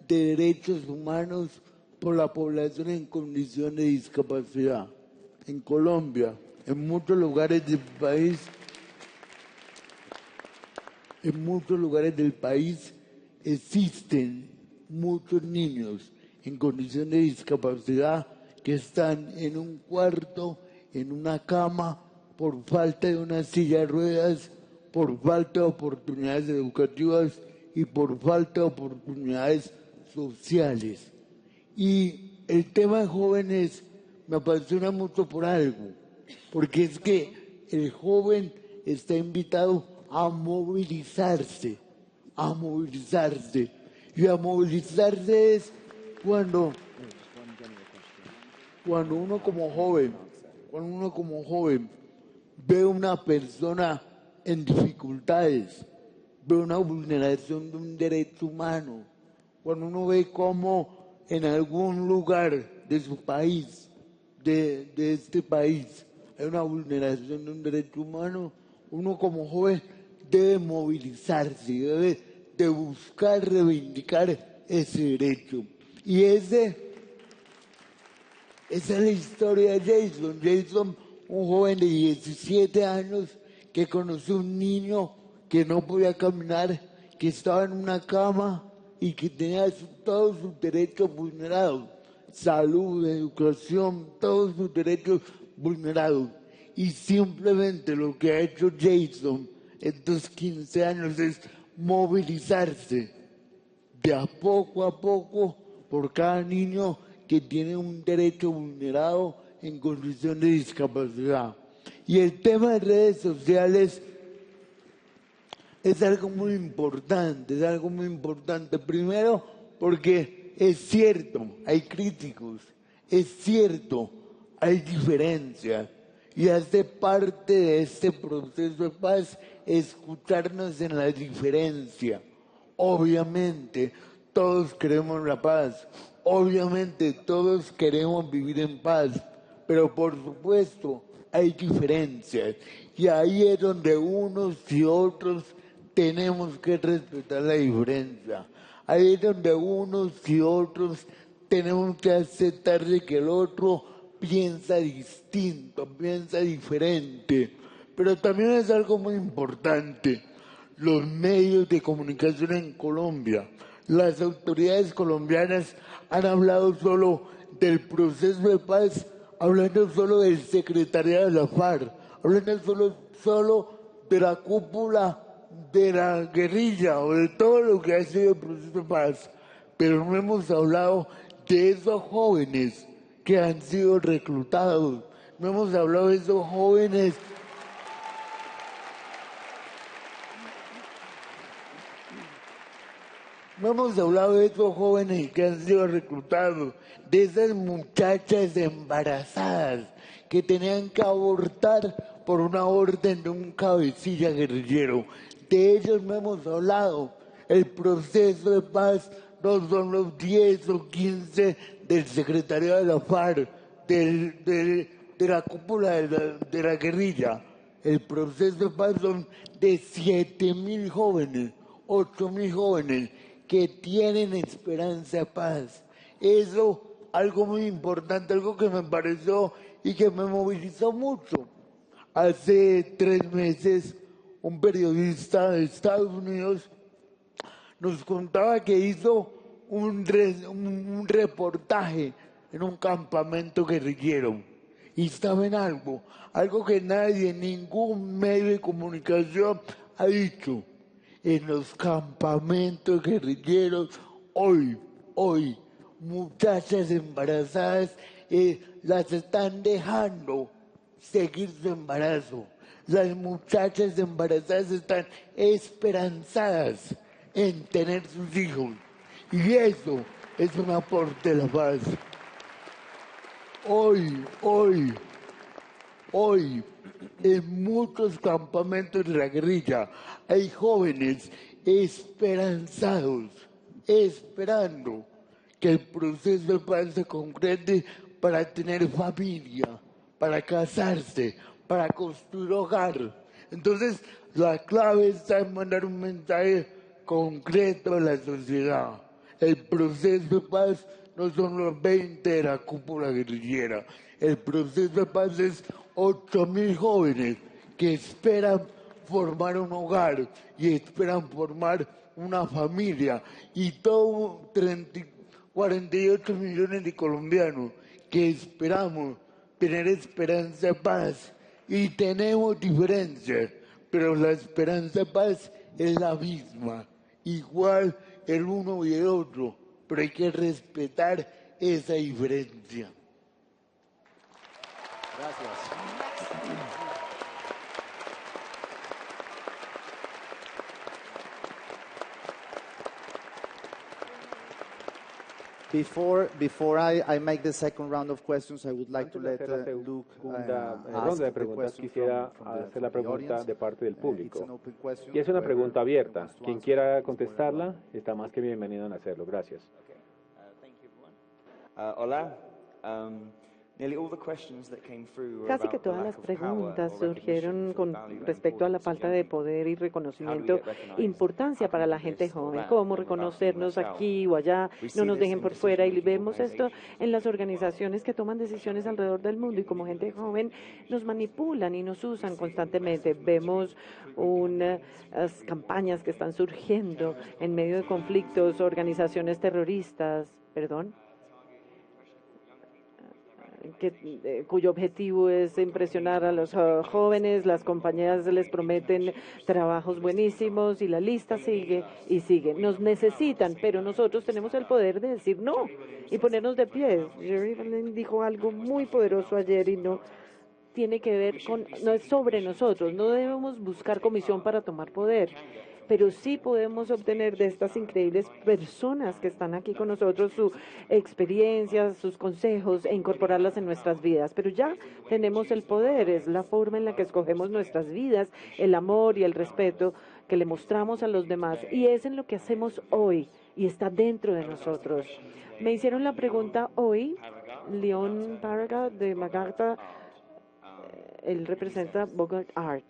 [SPEAKER 10] de derechos humanos por la población en condición de discapacidad. En Colombia, en muchos lugares del país, existen muchos niños en condición de discapacidad que están en un cuarto, en una cama, por falta de una silla de ruedas, por falta de oportunidades educativas y por falta de oportunidades sociales. Y el tema de jóvenes me apasiona mucho por algo, porque es que el joven está invitado a movilizarse, y a movilizarse es cuando uno como joven ve a una persona en dificultades, ve una vulneración de un derecho humano, cuando uno ve cómo en algún lugar de su país, de este país, hay una vulneración de un derecho humano, uno como joven debe movilizarse, debe de buscar reivindicar ese derecho. Y esa es la historia de Jason. Jason, un joven de 17 años que conoció a un niño que no podía caminar, que estaba en una cama y que tenía todos sus derechos vulnerados. Salud, educación, todos sus derechos vulnerados. Y simplemente lo que ha hecho Jason estos 15 años es movilizarse de a poco por cada niño que tiene un derecho vulnerado en condición de discapacidad. Y el tema de redes sociales es algo muy importante, Primero, porque es cierto, hay críticos, es cierto, hay diferencias. Y hace parte de este proceso de paz escucharnos en la diferencia. Obviamente, todos queremos la paz. Obviamente, todos queremos vivir en paz. Pero por supuesto, hay diferencias. Y ahí es donde unos y otros tenemos que respetar la diferencia. Ahí es donde unos y otros tenemos que aceptar de que el otro piensa distinto, piensa diferente. Pero también es algo muy importante, los medios de comunicación en Colombia. Las autoridades colombianas han hablado solo del proceso de paz, hablando solo del secretariado de la FARC, hablando solo de la cúpula de la guerrilla o de todo lo que ha sido el proceso de paz. Pero no hemos hablado de esos jóvenes que han sido reclutados. No hemos hablado de esos jóvenes que han sido reclutados, de esas muchachas embarazadas que tenían que abortar por una orden de un cabecilla guerrillero. De ellos no hemos hablado. El proceso de paz no son los 10 o 15 del secretario de la FARC, de la cúpula de la guerrilla. El proceso de paz son de 7.000 jóvenes, 8.000 jóvenes que tienen esperanza de paz. Eso, algo muy importante, algo que me pareció y que me movilizó mucho. Hace 3 meses, un periodista de Estados Unidos nos contaba que hizo un reportaje en un campamento guerrillero. Y saben algo que nadie, ningún medio de comunicación ha dicho. En los campamentos guerrilleros, hoy, muchachas embarazadas las están dejando seguir su embarazo. Las muchachas embarazadas están esperanzadas en tener sus hijos. Y eso es un aporte de la paz. Hoy, en muchos campamentos de la guerrilla hay jóvenes esperanzados, esperando que el proceso de paz se concrete para tener familia, para casarse, para construir hogar. Entonces, la clave está en mandar un mensaje concreto a la sociedad. El proceso de paz no son los 20 de la cúpula guerrillera. El proceso de paz es 8.000 jóvenes que esperan formar un hogar y esperan formar una familia. Y todos 48 millones de colombianos que esperamos tener esperanza de paz. Y tenemos diferencias, pero la esperanza de paz es la misma, igual el uno y el otro, pero hay que respetar esa diferencia.
[SPEAKER 2] Gracias. Before I make the second round of questions, I would like to let Luke
[SPEAKER 7] ronda de preguntas. Quisiera hacer la pregunta de parte del público. Y es una pregunta abierta. Quien quiera contestarla está más que bienvenido en hacerlo. Gracias.
[SPEAKER 11] Hola.
[SPEAKER 3] Casi que todas las preguntas surgieron con respecto a la falta de poder y reconocimiento, importancia para la gente joven, cómo reconocernos aquí o allá, no nos dejen por fuera. Y vemos esto en las organizaciones que toman decisiones alrededor del mundo y como gente joven nos manipulan y nos usan constantemente. Vemos unas campañas que están surgiendo en medio de conflictos, organizaciones terroristas, cuyo objetivo es impresionar a los jóvenes. Las compañías les prometen trabajos buenísimos y la lista sigue y sigue. Nos necesitan, pero nosotros tenemos el poder de decir no y ponernos de pie. Jerry Evelyn dijo algo muy poderoso ayer y no tiene que ver con, no es sobre nosotros. No debemos buscar comisión para tomar poder, pero sí podemos obtener de estas increíbles personas que están aquí con nosotros su experiencia, sus consejos e incorporarlas en nuestras vidas. Pero ya tenemos el poder, es la forma en la que escogemos nuestras vidas, el amor y el respeto que le mostramos a los demás, y es en lo que hacemos hoy y está dentro de nosotros. Me hicieron la pregunta hoy, Leon Paraga de Magarta, él representa Bogart Art,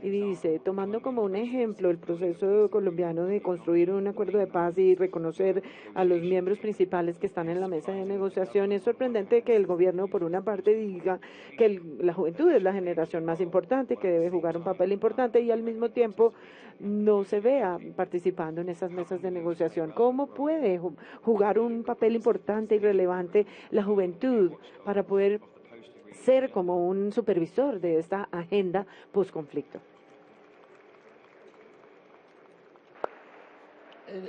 [SPEAKER 3] y dice, tomando como un ejemplo el proceso colombiano de construir un acuerdo de paz y reconocer a los miembros principales que están en la mesa de negociación, es sorprendente que el gobierno, por una parte, diga que la juventud es la generación más importante, que debe jugar un papel importante, y al mismo tiempo no se vea participando en esas mesas de negociación. ¿Cómo puede jugar un papel importante y relevante la juventud para poder ser como un supervisor de esta agenda post-conflicto?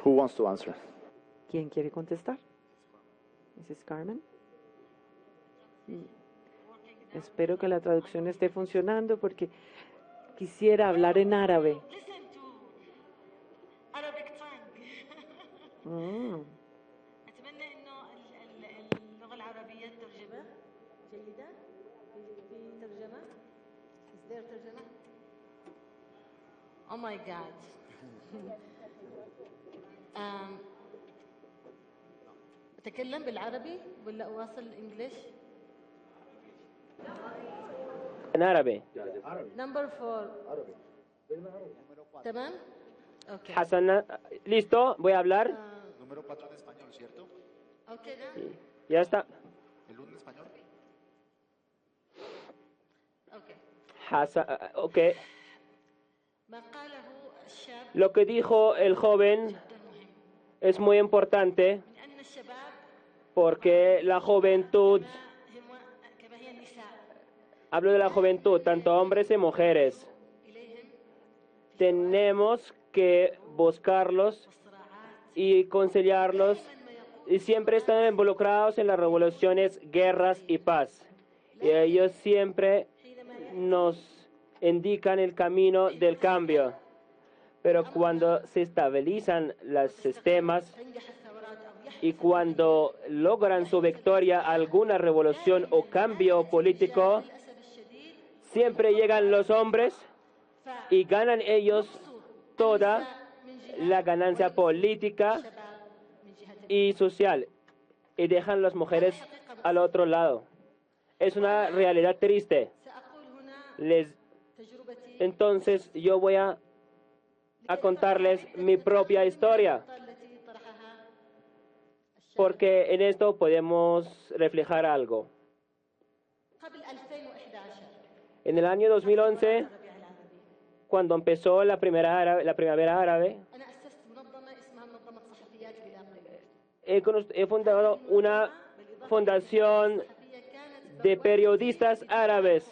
[SPEAKER 2] Who wants to answer?
[SPEAKER 3] ¿Quién quiere contestar? Mrs. Carmen. Espero que la traducción esté funcionando porque quisiera hablar en árabe.
[SPEAKER 4] Is there ترجمة? Oh my God. أتكلم بالعربي ولا أواصل الإنجليش؟
[SPEAKER 11] En árabe.
[SPEAKER 4] Number 4. ¿Tamam? Okay.
[SPEAKER 11] Hassan, ¿listo? Voy a hablar.
[SPEAKER 2] Número 4 en español, ¿cierto?
[SPEAKER 4] Okay, ¿no?
[SPEAKER 11] Ya está.
[SPEAKER 2] ¿El 1 en español?
[SPEAKER 4] Okay.
[SPEAKER 11] Hassan, ok.
[SPEAKER 4] ما قاله الشاب
[SPEAKER 11] Lo que dijo el joven es muy importante
[SPEAKER 4] من أن الشباب
[SPEAKER 11] porque la juventud,
[SPEAKER 4] كما هي النساء
[SPEAKER 11] hablo de la juventud, tanto hombres y mujeres, tenemos que buscarlos y conciliarlos y siempre están involucrados en las revoluciones, guerras y paz. Y ellos siempre nos indican el camino del cambio. Pero cuando se estabilizan los sistemas y cuando logran su victoria alguna revolución o cambio político, siempre llegan los hombres y ganan ellos toda la ganancia política y social y dejan las mujeres al otro lado. Es una realidad triste. Entonces yo voy a contarles mi propia historia, porque en esto podemos reflejar algo. En el año 2011, cuando empezó la primavera árabe, he fundado una fundación de periodistas árabes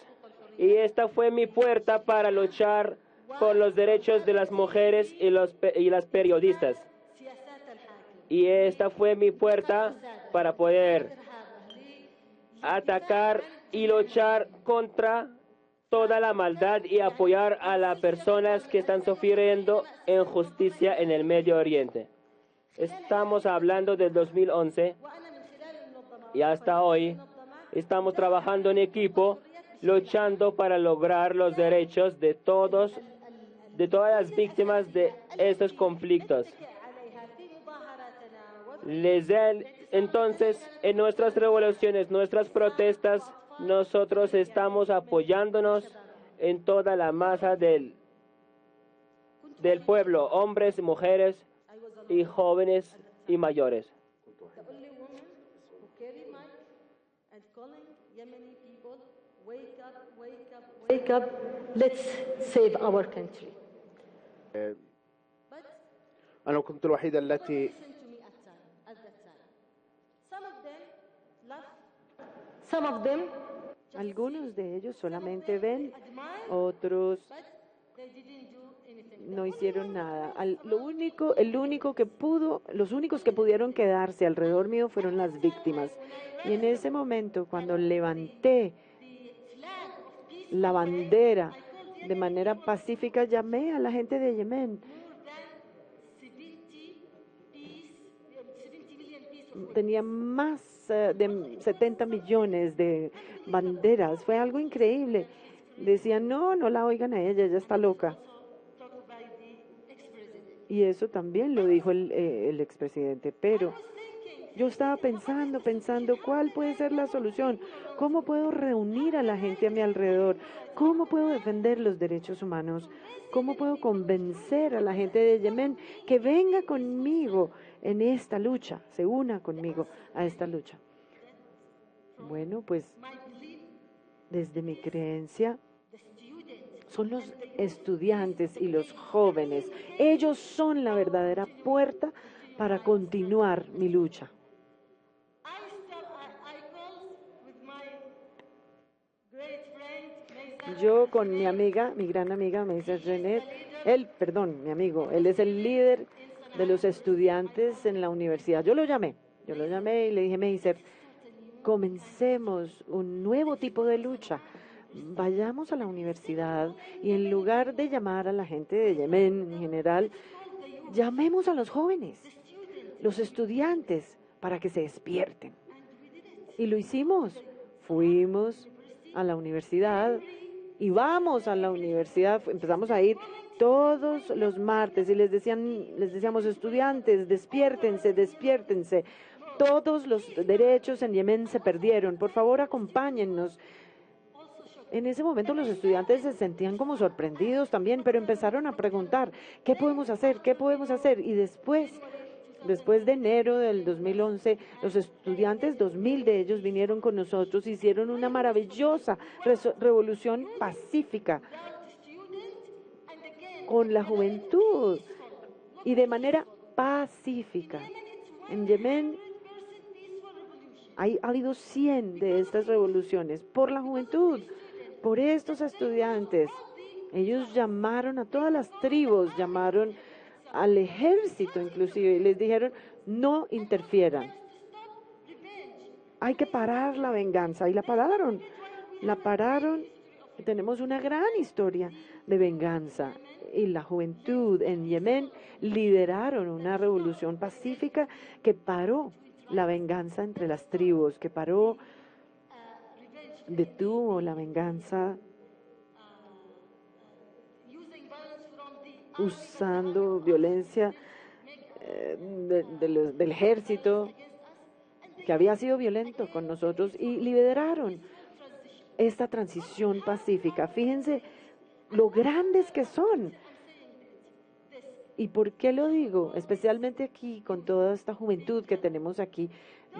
[SPEAKER 11] y esta fue mi puerta para luchar por los derechos de las mujeres y las periodistas. Y esta fue mi puerta para poder atacar y luchar contra toda la maldad y apoyar a las personas que están sufriendo injusticia en el Medio Oriente. Estamos hablando del 2011 y hasta hoy estamos trabajando en equipo, luchando para lograr los derechos de todas las víctimas de estos conflictos. Entonces, en nuestras revoluciones, nuestras protestas, nosotros estamos apoyándonos en toda la masa del pueblo, hombres y mujeres y jóvenes y mayores.
[SPEAKER 4] Wake up, let's save our country.
[SPEAKER 7] أنا كنت الوحيدة التي
[SPEAKER 4] Some of them
[SPEAKER 3] Algunos de ellos solamente ven, otros no hicieron nada. Los únicos que pudieron quedarse alrededor mío fueron las víctimas. Y en ese momento, cuando levanté la bandera de manera pacífica, llamé a la gente de Yemen. Tenía más de 70 millones de banderas. Fue algo increíble. Decían, no la oigan a ella está loca. Y eso también lo dijo el expresidente. Pero yo estaba pensando cuál puede ser la solución. ¿Cómo puedo reunir a la gente a mi alrededor? ¿Cómo puedo defender los derechos humanos? ¿Cómo puedo convencer a la gente de Yemen que venga conmigo en esta lucha, se una conmigo a esta lucha? Bueno, pues desde mi creencia son los estudiantes y los jóvenes. Ellos son la verdadera puerta para continuar mi lucha. Yo con mi amiga, mi gran amiga, Meiser Janet, mi amigo, él es el líder de los estudiantes en la universidad. Yo lo llamé y le dije, Meiser, comencemos un nuevo tipo de lucha. Vayamos a la universidad y en lugar de llamar a la gente de Yemen en general, llamemos a los jóvenes, los estudiantes, para que se despierten. Y lo hicimos. Fuimos a la universidad íbamos a la universidad, empezamos a ir todos los martes y les decíamos, estudiantes, despiértense, despiértense. Todos los derechos en Yemen se perdieron. Por favor, acompáñennos. En ese momento los estudiantes se sentían como sorprendidos también, pero empezaron a preguntar, ¿qué podemos hacer? ¿Qué podemos hacer? Y después de enero del 2011, los estudiantes, 2.000 de ellos vinieron con nosotros, hicieron una maravillosa revolución pacífica con la juventud y de manera pacífica. En Yemen ha habido 100 de estas revoluciones por la juventud, por estos estudiantes. Ellos llamaron a todas las tribus, llamaron al ejército inclusive, y les dijeron, no interfieran. Hay que parar la venganza, y la pararon. Tenemos una gran historia de venganza, y la juventud en Yemen lideraron una revolución pacífica que paró la venganza entre las tribus, que detuvo la venganza usando violencia del ejército, que había sido violento con nosotros, y lideraron esta transición pacífica. Fíjense lo grandes que son. ¿Y por qué lo digo? Especialmente aquí, con toda esta juventud que tenemos aquí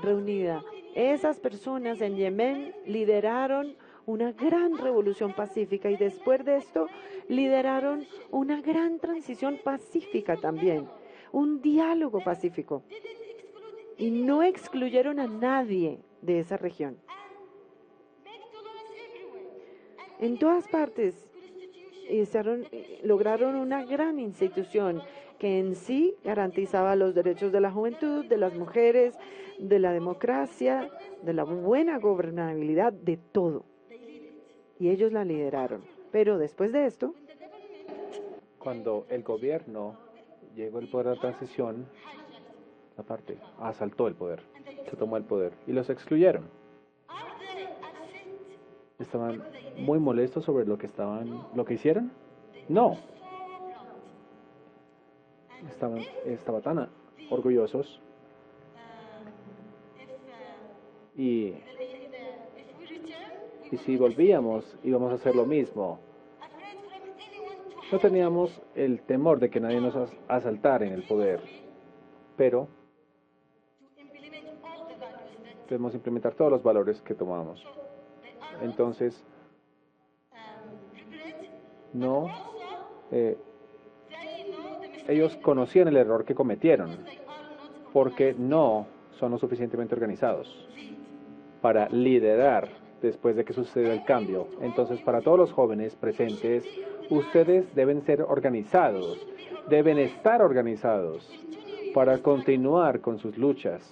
[SPEAKER 3] reunida. Esas personas en Yemen lideraron una gran revolución pacífica y después de esto lideraron una gran transición pacífica también, un diálogo pacífico. Y no excluyeron a nadie de esa región. En todas partes lograron una gran institución que en sí garantizaba los derechos de la juventud, de las mujeres, de la democracia, de la buena gobernabilidad, de todo. Y ellos la lideraron. Pero después de esto,
[SPEAKER 7] cuando el gobierno llegó al poder de la transición, la parte asaltó el poder, se tomó el poder y los excluyeron. ¿Estaban muy molestos sobre lo que hicieron? No. Estaban tan orgullosos. Y si volvíamos, íbamos a hacer lo mismo. No teníamos el temor de que nadie nos asaltara en el poder, pero debemos implementar todos los valores que tomamos. Entonces, ellos conocían el error que cometieron, porque no son lo suficientemente organizados para liderar después de que suceda el cambio. Entonces, para todos los jóvenes presentes, ustedes deben ser organizados, deben estar organizados para continuar con sus luchas.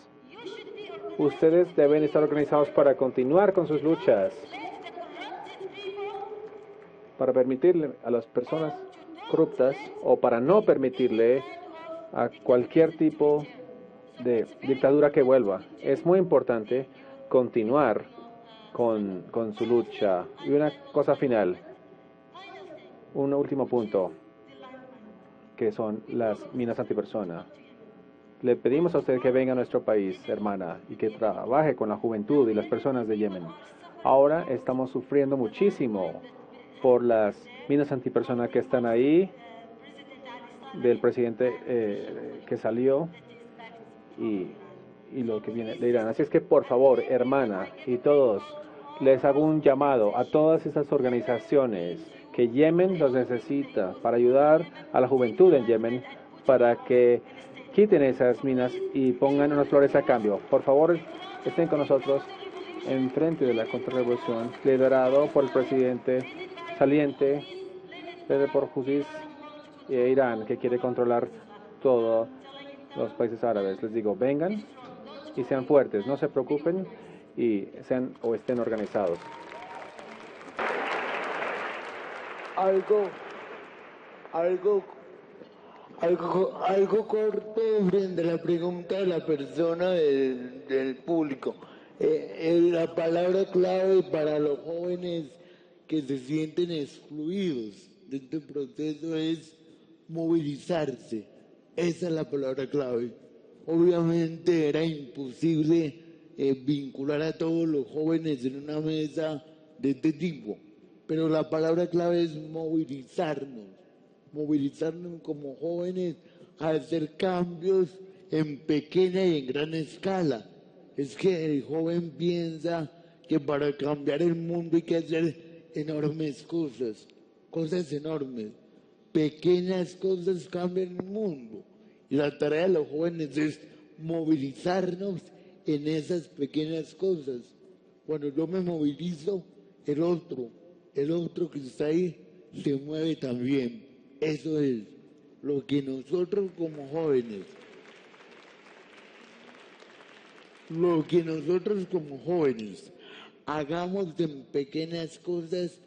[SPEAKER 7] Ustedes deben estar organizados para continuar con sus luchas, para permitirle a las personas corruptas o para no permitirle a cualquier tipo de dictadura que vuelva. Es muy importante continuar con su lucha. Y una cosa final, un último punto, que son las minas antipersona. Le pedimos a usted que venga a nuestro país, hermana, y que trabaje con la juventud y las personas de Yemen. Ahora estamos sufriendo muchísimo por las minas antipersona que están ahí, del presidente que salió y lo que viene de Irán. Así es que, por favor, hermana, y todos, les hago un llamado a todas esas organizaciones que Yemen los necesita para ayudar a la juventud en Yemen, para que quiten esas minas y pongan unas flores a cambio. Por favor, estén con nosotros en frente de la contrarrevolución, liderado por el presidente saliente, liderado por Houthis e Irán, que quiere controlar todos los países árabes. Les digo, vengan y sean fuertes, no se preocupen y estén organizados.
[SPEAKER 10] Algo corto frente a la pregunta de la persona del público. La palabra clave para los jóvenes que se sienten excluidos de este proceso es movilizarse. Esa es la palabra clave. Obviamente era imposible vincular a todos los jóvenes en una mesa de este tipo, pero la palabra clave es movilizarnos como jóvenes a hacer cambios en pequeña y en gran escala. Es que el joven piensa que para cambiar el mundo hay que hacer enormes cosas enormes. Pequeñas cosas cambian el mundo. Y la tarea de los jóvenes es movilizarnos en esas pequeñas cosas. Cuando yo me movilizo, el otro que está ahí se mueve también. Eso es lo que nosotros como jóvenes, hagamos en pequeñas cosas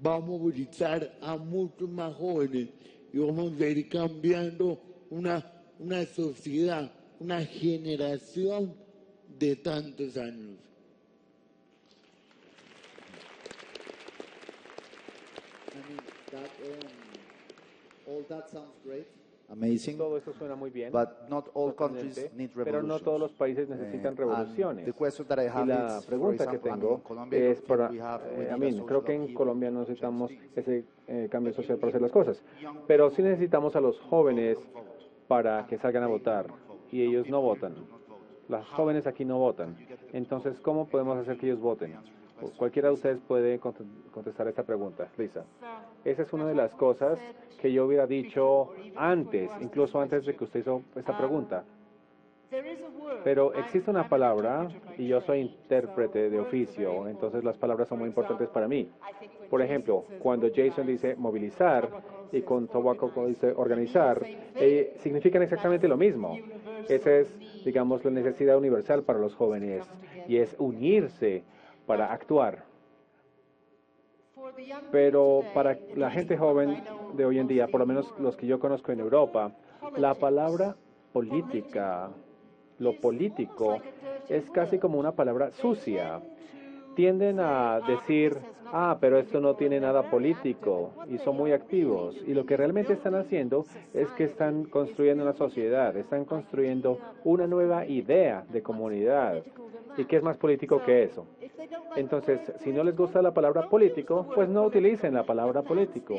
[SPEAKER 10] va a movilizar a muchos más jóvenes y vamos a ir cambiando una sociedad, una generación de tantos años.
[SPEAKER 2] All that sounds great. Amazing.
[SPEAKER 7] Todo eso suena muy bien,
[SPEAKER 2] but not all countries need
[SPEAKER 7] pero no todos los países necesitan revoluciones.
[SPEAKER 2] The question that I have
[SPEAKER 7] Y la
[SPEAKER 2] is,
[SPEAKER 7] pregunta
[SPEAKER 2] for
[SPEAKER 7] que
[SPEAKER 2] example,
[SPEAKER 7] tengo
[SPEAKER 2] in Colombia,
[SPEAKER 7] es para, creo que en Colombia no necesitamos ese cambio social para hacer las cosas, pero sí necesitamos a los jóvenes para que salgan a votar, y ellos no votan. Los jóvenes aquí no votan. Entonces, ¿cómo podemos hacer que ellos voten? Cualquiera de ustedes puede contestar esta pregunta. Lisa. Esa es una de las cosas que yo hubiera dicho antes, incluso antes de que usted hizo esta pregunta. Pero existe una palabra, y yo soy intérprete de oficio, entonces las palabras son muy importantes para mí. Por ejemplo, cuando Jason dice movilizar y con Tobacco dice organizar, significan exactamente lo mismo. Esa es, digamos, la necesidad universal para los jóvenes, y es unirse para actuar. Pero para la gente joven de hoy en día, por lo menos los que yo conozco en Europa, la palabra política, lo político, es casi como una palabra sucia. Tienden a decir, pero esto no tiene nada político, y son muy activos. Y lo que realmente están haciendo es que están construyendo una sociedad, están construyendo una nueva idea de comunidad. ¿Y qué es más político que eso? Entonces, si no les gusta la palabra político, pues no utilicen la palabra político.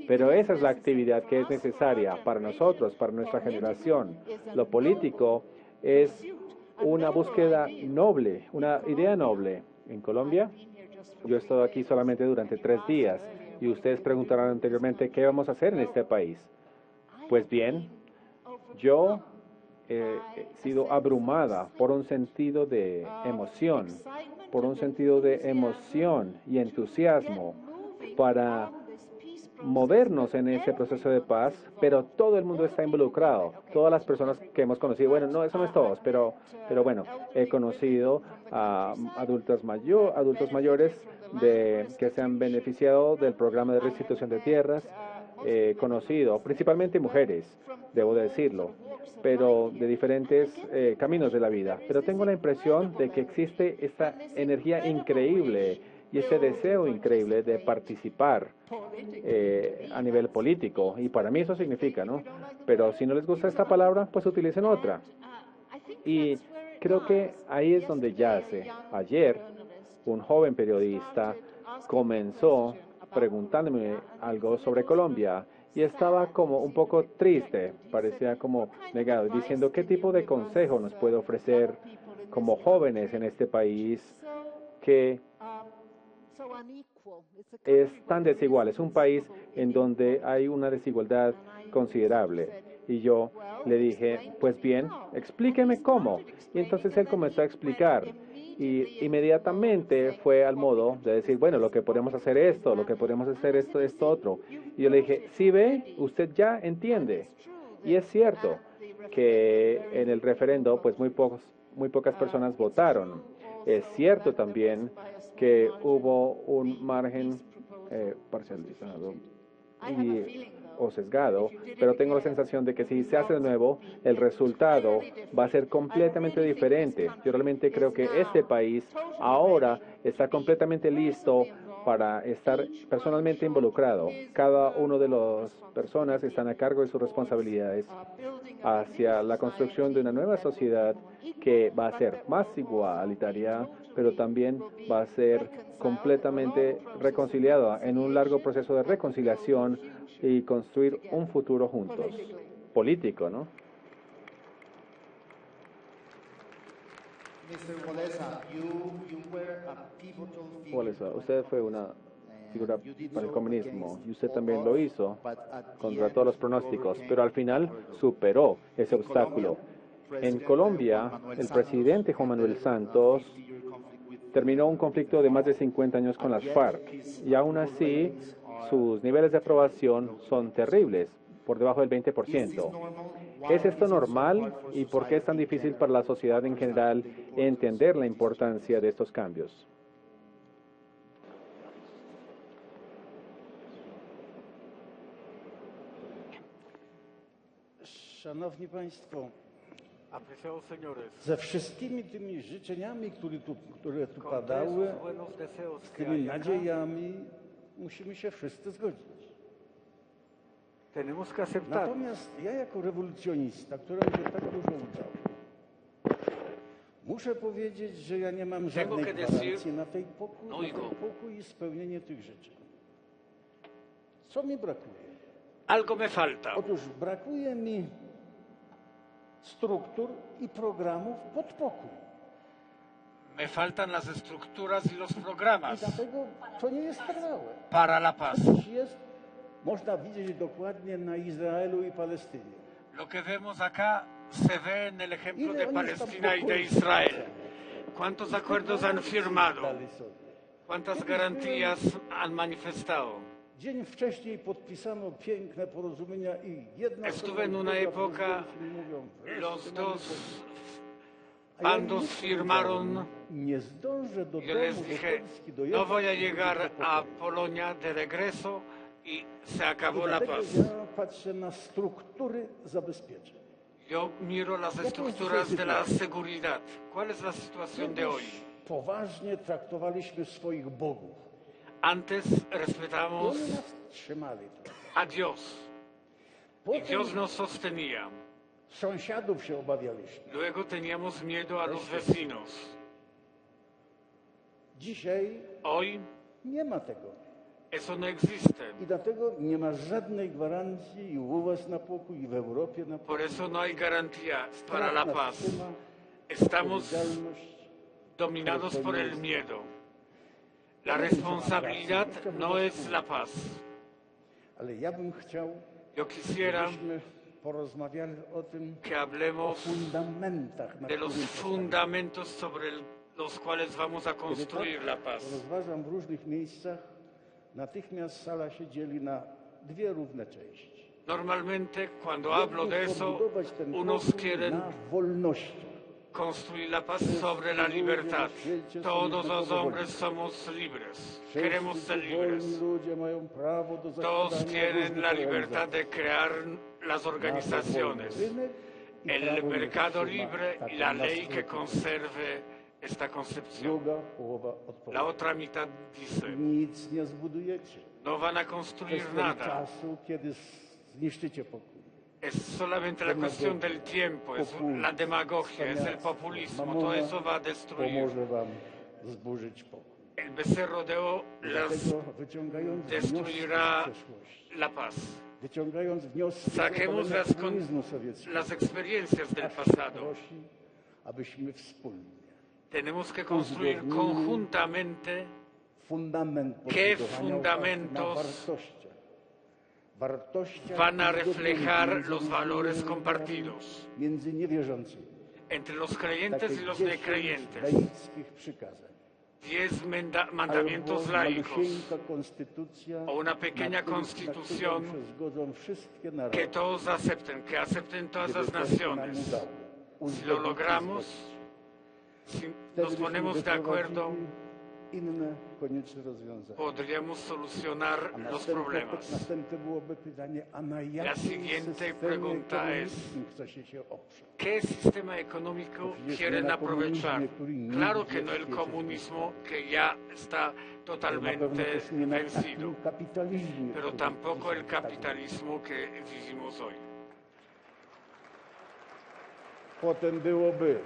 [SPEAKER 7] Pero esa es la actividad que es necesaria para nosotros, para nuestra generación. Lo político es una búsqueda noble, una idea noble. En Colombia, yo he estado aquí solamente durante 3 días, y ustedes preguntarán anteriormente qué vamos a hacer en este país. Pues bien, yo he sido abrumada por un sentido de emoción, y entusiasmo para movernos en ese proceso de paz, pero todo el mundo está involucrado, todas las personas que hemos conocido, bueno, no, eso no es todos, pero bueno, he conocido a adultos mayores que se han beneficiado del programa de restitución de tierras, conocido principalmente mujeres, debo decirlo, pero de diferentes caminos de la vida. Pero tengo la impresión de que existe esta energía increíble y ese deseo increíble de participar a nivel político. Y para mí eso significa, ¿no? Pero si no les gusta esta palabra, pues utilicen otra. Y creo que ahí es donde yace. Ayer, un joven periodista comenzó preguntándome algo sobre Colombia y estaba como un poco triste, parecía como negado, diciendo qué tipo de consejo nos puede ofrecer como jóvenes en este país que es tan desigual. Es un país en donde hay una desigualdad considerable. Y yo le dije, pues bien, explíqueme cómo. Y entonces él comenzó a explicar. Y inmediatamente fue al modo de decir, bueno, lo que podemos hacer esto, lo que podemos hacer esto otro. Y yo le dije, sí ve, usted ya entiende. Y es cierto que en el referendo, pues muy pocas personas votaron. Es cierto también que hubo un margen parcializado o sesgado, pero tengo la sensación de que si se hace de nuevo, el resultado va a ser completamente diferente. Yo realmente creo que este país ahora está completamente listo para estar personalmente involucrado. Cada uno de las personas están a cargo de sus responsabilidades hacia la construcción de una nueva sociedad que va a ser más igualitaria, pero también va a ser completamente reconciliada en un largo proceso de reconciliación y construir un futuro juntos. Político, ¿no? Walesa, usted fue una figura para el comunismo y usted también lo hizo contra todos los pronósticos, pero al final superó ese obstáculo. En Colombia, el presidente Juan Manuel Santos terminó un conflicto de más de 50 años con las FARC y aún así sus niveles de aprobación son terribles, por debajo del 20%. ¿Es esto normal y por qué es tan difícil para la sociedad en general entender la importancia de estos cambios?
[SPEAKER 9] Szanowni Państwo,
[SPEAKER 8] Apreciados señores,
[SPEAKER 9] ze wszystkimi tymi życzeniami, które tu padały, z tymi nadziejami musimy się wszyscy zgodzić.
[SPEAKER 8] tenemos que aceptar.
[SPEAKER 9] Natomiast ja jako rewolucjonista, którego się tak dużo udało, muszę powiedzieć, że ja nie mam żadnej gwarancji na ten pokój i spełnienie tych życzeń. Co mi brakuje?
[SPEAKER 8] Algo me falta.
[SPEAKER 9] Otóż brakuje mi struktur i programów pod pokój.
[SPEAKER 8] Me faltan las estructuras y los programas
[SPEAKER 9] I dlatego to nie jest trwałe.
[SPEAKER 8] para la paz.
[SPEAKER 9] Jest, można widzieć dokładnie na Izraelu i Palestynie.
[SPEAKER 8] Lo que vemos acá se ve en el ejemplo de Palestina y de Israel. ¿Cuántos acuerdos han firmado? ¿Cuántas garantías han manifestado?
[SPEAKER 9] Dzień wcześniej podpisano piękne porozumienia i jedna
[SPEAKER 8] Estuve en una época, los dos bandos firmaron.
[SPEAKER 9] Nie zdążę do
[SPEAKER 8] Yo
[SPEAKER 9] domu,
[SPEAKER 8] les
[SPEAKER 9] do
[SPEAKER 8] dije,
[SPEAKER 9] Polski
[SPEAKER 8] no
[SPEAKER 9] dojechać.
[SPEAKER 8] voy a llegar a Polonia de regreso y se acabó la paz.
[SPEAKER 9] Ja patrzę na struktury zabezpieczeń.
[SPEAKER 8] Yo miro las estructuras de la seguridad. ¿Cuál es la situación de hoy?
[SPEAKER 9] Poważnie traktowaliśmy swoich bogów.
[SPEAKER 8] Antes respetamos
[SPEAKER 9] Oni nas trzymali.
[SPEAKER 8] a Dios y Dios nos sostenía.
[SPEAKER 9] Sąsiadów się obawialiśmy.
[SPEAKER 8] Luego teníamos miedo a los vecinos.
[SPEAKER 9] Dzisiaj
[SPEAKER 8] Hoy
[SPEAKER 9] nie ma tego.
[SPEAKER 8] eso no existe.
[SPEAKER 9] I dlatego nie ma żadnej gwarancji i u was na pokój, i w Europie na pokój.
[SPEAKER 8] Por eso no hay garantía para la
[SPEAKER 9] Strach nas
[SPEAKER 8] paz.
[SPEAKER 9] trzyma,
[SPEAKER 8] Estamos
[SPEAKER 9] odpowiedzialność.
[SPEAKER 8] dominados por el miedo. La responsabilidad no es la paz.
[SPEAKER 9] Ale ja bym chciał,
[SPEAKER 8] Yo quisiera
[SPEAKER 9] żebyśmy porozmawiali o tym,
[SPEAKER 8] que
[SPEAKER 9] o
[SPEAKER 8] hablemos
[SPEAKER 9] fundamentach, na
[SPEAKER 8] de los
[SPEAKER 9] których
[SPEAKER 8] fundamentos sobre los cuales vamos a construir la paz.
[SPEAKER 9] rozważam w różnych miejscach, natychmiast sala się dzieli na dwie równe części.
[SPEAKER 8] Normalmente, cuando hablo de eso, unos quieren
[SPEAKER 9] na wolności.
[SPEAKER 8] construir la paz sobre la libertad. Todos los hombres somos libres. Queremos ser libres.
[SPEAKER 9] Ludzie mają prawo do
[SPEAKER 8] Todos
[SPEAKER 9] zakładania
[SPEAKER 8] tienen
[SPEAKER 9] różnych
[SPEAKER 8] la
[SPEAKER 9] organizacji.
[SPEAKER 8] libertad de crear las organizaciones.
[SPEAKER 9] Rynek i
[SPEAKER 8] El
[SPEAKER 9] prawo
[SPEAKER 8] mercado
[SPEAKER 9] nie
[SPEAKER 8] libre
[SPEAKER 9] trzyma
[SPEAKER 8] y la
[SPEAKER 9] takiej
[SPEAKER 8] ley que
[SPEAKER 9] nastrój.
[SPEAKER 8] conserve esta concepción.
[SPEAKER 9] Druga połowa
[SPEAKER 8] La
[SPEAKER 9] odpowiedzi.
[SPEAKER 8] otra mitad dice,
[SPEAKER 9] Nic nie zbudujecie.
[SPEAKER 8] no van a
[SPEAKER 9] To
[SPEAKER 8] construir
[SPEAKER 9] jest
[SPEAKER 8] nada.
[SPEAKER 9] czasu, kiedy zniszczycie pokój.
[SPEAKER 8] Es solamente la cuestión del tiempo, es la demagogia, es el populismo. Todo eso va a destruir.
[SPEAKER 9] Pomoże wam zburzyć pokój.
[SPEAKER 8] El becerro de oro las
[SPEAKER 9] Dlatego wyciągając wnioski
[SPEAKER 8] destruirá
[SPEAKER 9] z przeszłości,
[SPEAKER 8] la paz.
[SPEAKER 9] wyciągając wnioski z
[SPEAKER 8] Saquemos
[SPEAKER 9] zapalenia
[SPEAKER 8] las,
[SPEAKER 9] komunizmu sowieckiego,
[SPEAKER 8] las experiencias del
[SPEAKER 9] aż
[SPEAKER 8] pasado.
[SPEAKER 9] prosi, abyśmy wspólnie
[SPEAKER 8] Tenemos que construir conjuntamente
[SPEAKER 9] fundament
[SPEAKER 8] ¿Qué
[SPEAKER 9] podbudowania
[SPEAKER 8] fundamentos
[SPEAKER 9] na wartościach. Wartościach
[SPEAKER 8] van a
[SPEAKER 9] uzgodnionych
[SPEAKER 8] reflejar
[SPEAKER 9] między
[SPEAKER 8] los valores
[SPEAKER 9] innymi
[SPEAKER 8] compartidos
[SPEAKER 9] między niewierzącymi.
[SPEAKER 8] entre los creyentes y los
[SPEAKER 9] 10
[SPEAKER 8] necreyentes.
[SPEAKER 9] laickich przykazań.
[SPEAKER 8] 10 mandamientos
[SPEAKER 9] Albo
[SPEAKER 8] laicos
[SPEAKER 9] malusieńka konstytucja,
[SPEAKER 8] o una pequeña
[SPEAKER 9] na którą
[SPEAKER 8] constitución
[SPEAKER 9] się zgodzą wszystkie narody.
[SPEAKER 8] que todos acepten, que acepten todas las
[SPEAKER 9] Gdyby to się nam
[SPEAKER 8] naciones.
[SPEAKER 9] udało,
[SPEAKER 8] Si lo
[SPEAKER 9] uzgodnić
[SPEAKER 8] logramos,
[SPEAKER 9] zgodzić.
[SPEAKER 8] si
[SPEAKER 9] Wtedy
[SPEAKER 8] nos
[SPEAKER 9] byśmy
[SPEAKER 8] ponemos de acuerdo,
[SPEAKER 9] wyprowadzili inne konieczne rozwiązania.
[SPEAKER 8] podríamos solucionar los problemas.
[SPEAKER 9] Następne byłoby pytanie, a na
[SPEAKER 8] La
[SPEAKER 9] jakim
[SPEAKER 8] siguiente
[SPEAKER 9] systemie
[SPEAKER 8] pregunta es,
[SPEAKER 9] ekonomicznym chcecie się oprzeć?
[SPEAKER 8] ¿qué sistema económico quieren aprovechar? Claro que no el comunismo, que ya está totalmente vencido, pero tampoco el capitalismo que vivimos hoy.
[SPEAKER 9] Potem byłoby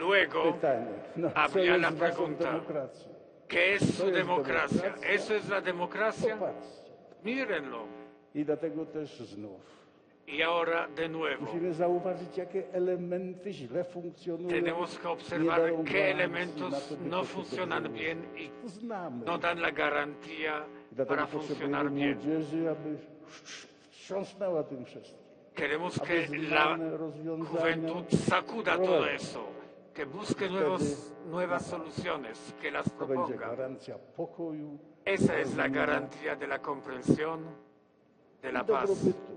[SPEAKER 8] Luego
[SPEAKER 9] pytanie, no, co
[SPEAKER 8] habría la
[SPEAKER 9] jest waszą
[SPEAKER 8] pregunta,
[SPEAKER 9] demokracją?
[SPEAKER 8] ¿qué es su
[SPEAKER 9] ¿Qué es
[SPEAKER 8] democracia?
[SPEAKER 9] democracia?
[SPEAKER 8] ¿Eso es la democracia?
[SPEAKER 9] Popatrzcie.
[SPEAKER 8] Mírenlo.
[SPEAKER 9] I dlatego też znów
[SPEAKER 8] Y ahora de nuevo,
[SPEAKER 9] musimy zauważyć, jakie elementy źle funkcjonują.
[SPEAKER 8] tenemos que observar qué elementos no funcionan bien y no dan la garantía para funcionar bien.
[SPEAKER 9] Młodzieży, aby wstrząsnęła tym wszystkim.
[SPEAKER 8] Queremos que la juventud sacuda todo eso, que busque nuevas soluciones, que las
[SPEAKER 9] To będzie
[SPEAKER 8] proponga.
[SPEAKER 9] gwarancja pokoju,
[SPEAKER 8] Esa es la garantía de la comprensión, de la paz
[SPEAKER 9] dobrobytu.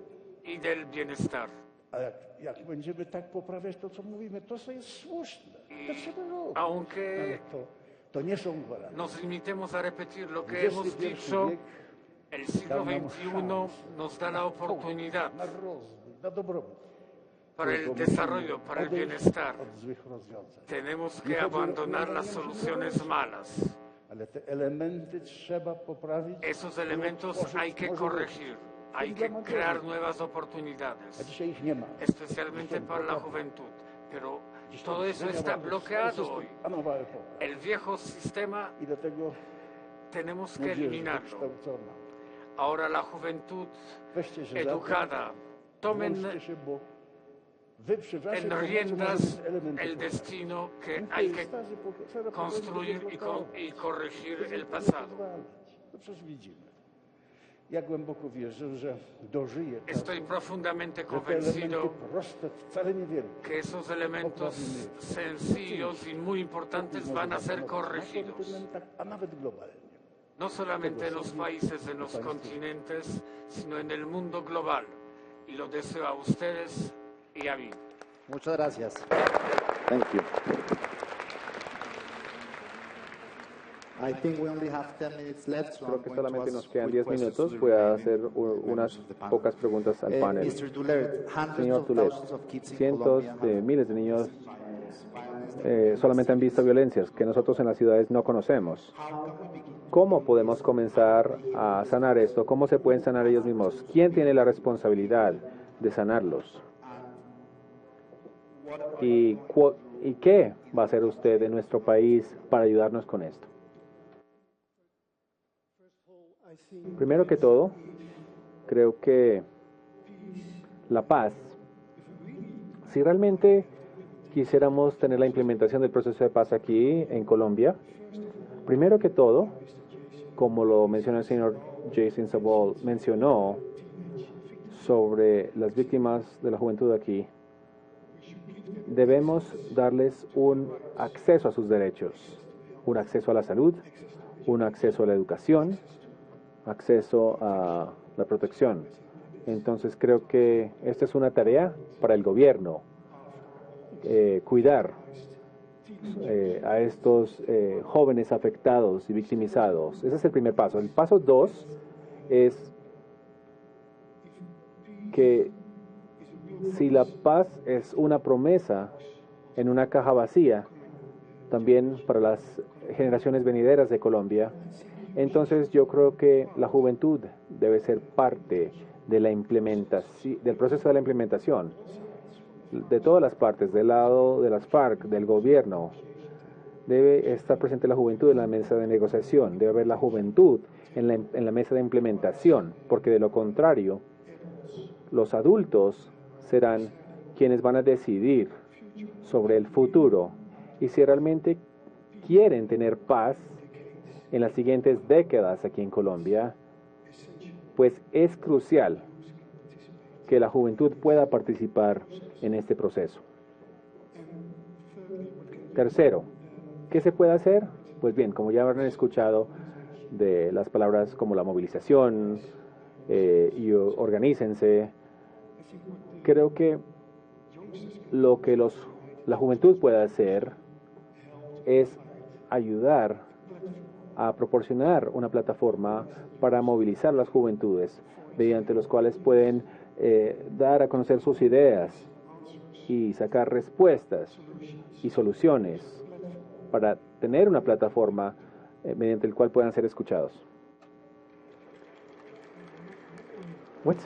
[SPEAKER 8] y del bienestar.
[SPEAKER 9] A jak będziemy tak poprawiać to, co mówimy, to co jest słuszne. To trzeba robić.
[SPEAKER 8] Aunque
[SPEAKER 9] Ale to nie są gwarancje.
[SPEAKER 8] nos limitemos a repetir lo que
[SPEAKER 9] XXI
[SPEAKER 8] hemos dicho,
[SPEAKER 9] wiek
[SPEAKER 8] el siglo XXI nos da la oportunidad
[SPEAKER 9] na rozwój, na dobrobyt.
[SPEAKER 8] para el
[SPEAKER 9] Tylko
[SPEAKER 8] desarrollo,
[SPEAKER 9] musimy
[SPEAKER 8] para el
[SPEAKER 9] odejść
[SPEAKER 8] bienestar.
[SPEAKER 9] od złych rozwiązań.
[SPEAKER 8] Tenemos
[SPEAKER 9] Nie
[SPEAKER 8] que
[SPEAKER 9] chodzi o
[SPEAKER 8] abandonar las
[SPEAKER 9] rozwiązania,
[SPEAKER 8] soluciones malas.
[SPEAKER 9] Ale te elementy trzeba poprawić.
[SPEAKER 8] Esos elementos hay que corregir, hay que crear nuevas oportunidades,
[SPEAKER 9] A dzisiaj ich nie ma.
[SPEAKER 8] especialmente para la juventud. Pero todo eso está bloqueado hoy.
[SPEAKER 9] A nowa epoka.
[SPEAKER 8] El viejo sistema
[SPEAKER 9] I dlatego
[SPEAKER 8] tenemos que
[SPEAKER 9] młodzież
[SPEAKER 8] eliminarlo.
[SPEAKER 9] wykształcona.
[SPEAKER 8] Ahora la juventud
[SPEAKER 9] Weźcie się za
[SPEAKER 8] educada,
[SPEAKER 9] to,
[SPEAKER 8] tomen
[SPEAKER 9] włączcie się, bo wy przy waszej
[SPEAKER 8] en
[SPEAKER 9] pomocy
[SPEAKER 8] riendas
[SPEAKER 9] możecie elementy
[SPEAKER 8] el
[SPEAKER 9] poprawić.
[SPEAKER 8] destino que
[SPEAKER 9] No to
[SPEAKER 8] hay
[SPEAKER 9] jest
[SPEAKER 8] que
[SPEAKER 9] starzy pokolenia, stare pokolenie
[SPEAKER 8] construir
[SPEAKER 9] będzie
[SPEAKER 8] y
[SPEAKER 9] blokować.
[SPEAKER 8] corregir
[SPEAKER 9] Będzie
[SPEAKER 8] el
[SPEAKER 9] nie
[SPEAKER 8] pasado.
[SPEAKER 9] pozwalać. To przecież widzimy. Ja głęboko wierzę, że dożyję czasu,
[SPEAKER 8] Estoy profundamente
[SPEAKER 9] że te elementy
[SPEAKER 8] convencido
[SPEAKER 9] proste, wcale niewielkie,
[SPEAKER 8] que esos elementos sencillos y muy importantes van a ser
[SPEAKER 9] na
[SPEAKER 8] corregidos,
[SPEAKER 9] kontynentach, a nawet globalnie.
[SPEAKER 8] no solamente en los países, en los continentes, sino en el mundo global. Y lo deseo a ustedes y a mí.
[SPEAKER 2] Muchas gracias.
[SPEAKER 6] Thank you.
[SPEAKER 2] I think we only have 10 minutes left, so
[SPEAKER 7] Creo
[SPEAKER 2] I'm
[SPEAKER 7] que
[SPEAKER 2] going to
[SPEAKER 7] solamente
[SPEAKER 2] ask
[SPEAKER 7] nos quedan
[SPEAKER 2] quick
[SPEAKER 7] 10
[SPEAKER 2] questions
[SPEAKER 7] minutos.
[SPEAKER 2] to the
[SPEAKER 7] Voy a
[SPEAKER 2] remaining
[SPEAKER 7] hacer
[SPEAKER 2] members
[SPEAKER 7] unas
[SPEAKER 2] of the panel.
[SPEAKER 7] pocas preguntas al panel.
[SPEAKER 2] Mr. Dulert, hundreds
[SPEAKER 7] Señor
[SPEAKER 2] of
[SPEAKER 7] Tulet,
[SPEAKER 2] thousands of kids in
[SPEAKER 7] cientos
[SPEAKER 2] Colombia
[SPEAKER 7] de
[SPEAKER 2] have
[SPEAKER 7] miles de niños solamente han visto violencias que nosotros en las ciudades no conocemos. ¿Cómo podemos comenzar a sanar esto? ¿Cómo se pueden sanar ellos mismos? ¿Quién tiene la responsabilidad de sanarlos? ¿Y qué va a hacer usted en nuestro país para ayudarnos con esto? Primero que todo, creo que la paz, si realmente quisiéramos tener la implementación del proceso de paz aquí en Colombia, primero que todo, como lo mencionó el señor Jason Sabol, mencionó sobre las víctimas de la juventud aquí, debemos darles un acceso a sus derechos, un acceso a la salud, un acceso a la educación, acceso a la protección. Entonces creo que esta es una tarea para el gobierno, cuidar a estos jóvenes afectados y victimizados. Ese es el primer paso. El paso 2 es que si la paz es una promesa en una caja vacía, también para las generaciones venideras de Colombia, entonces yo creo que la juventud debe ser parte de la implementación, del proceso de la implementación, de todas las partes, del lado de las FARC, del gobierno. Debe estar presente la juventud en la mesa de negociación, debe haber la juventud en la mesa de implementación, porque de lo contrario, los adultos serán quienes van a decidir sobre el futuro y si realmente quieren tener paz en las siguientes décadas aquí en Colombia, pues es crucial que la juventud pueda participar en este proceso. Tercero, ¿qué se puede hacer? Pues bien, como ya habrán escuchado de las palabras como la movilización y organícense, creo que lo que la juventud puede hacer es ayudar a proporcionar una plataforma para movilizar las juventudes, mediante los cuales pueden dar a conocer sus ideas y sacar respuestas y soluciones para tener una plataforma mediante el cual puedan ser escuchados. What?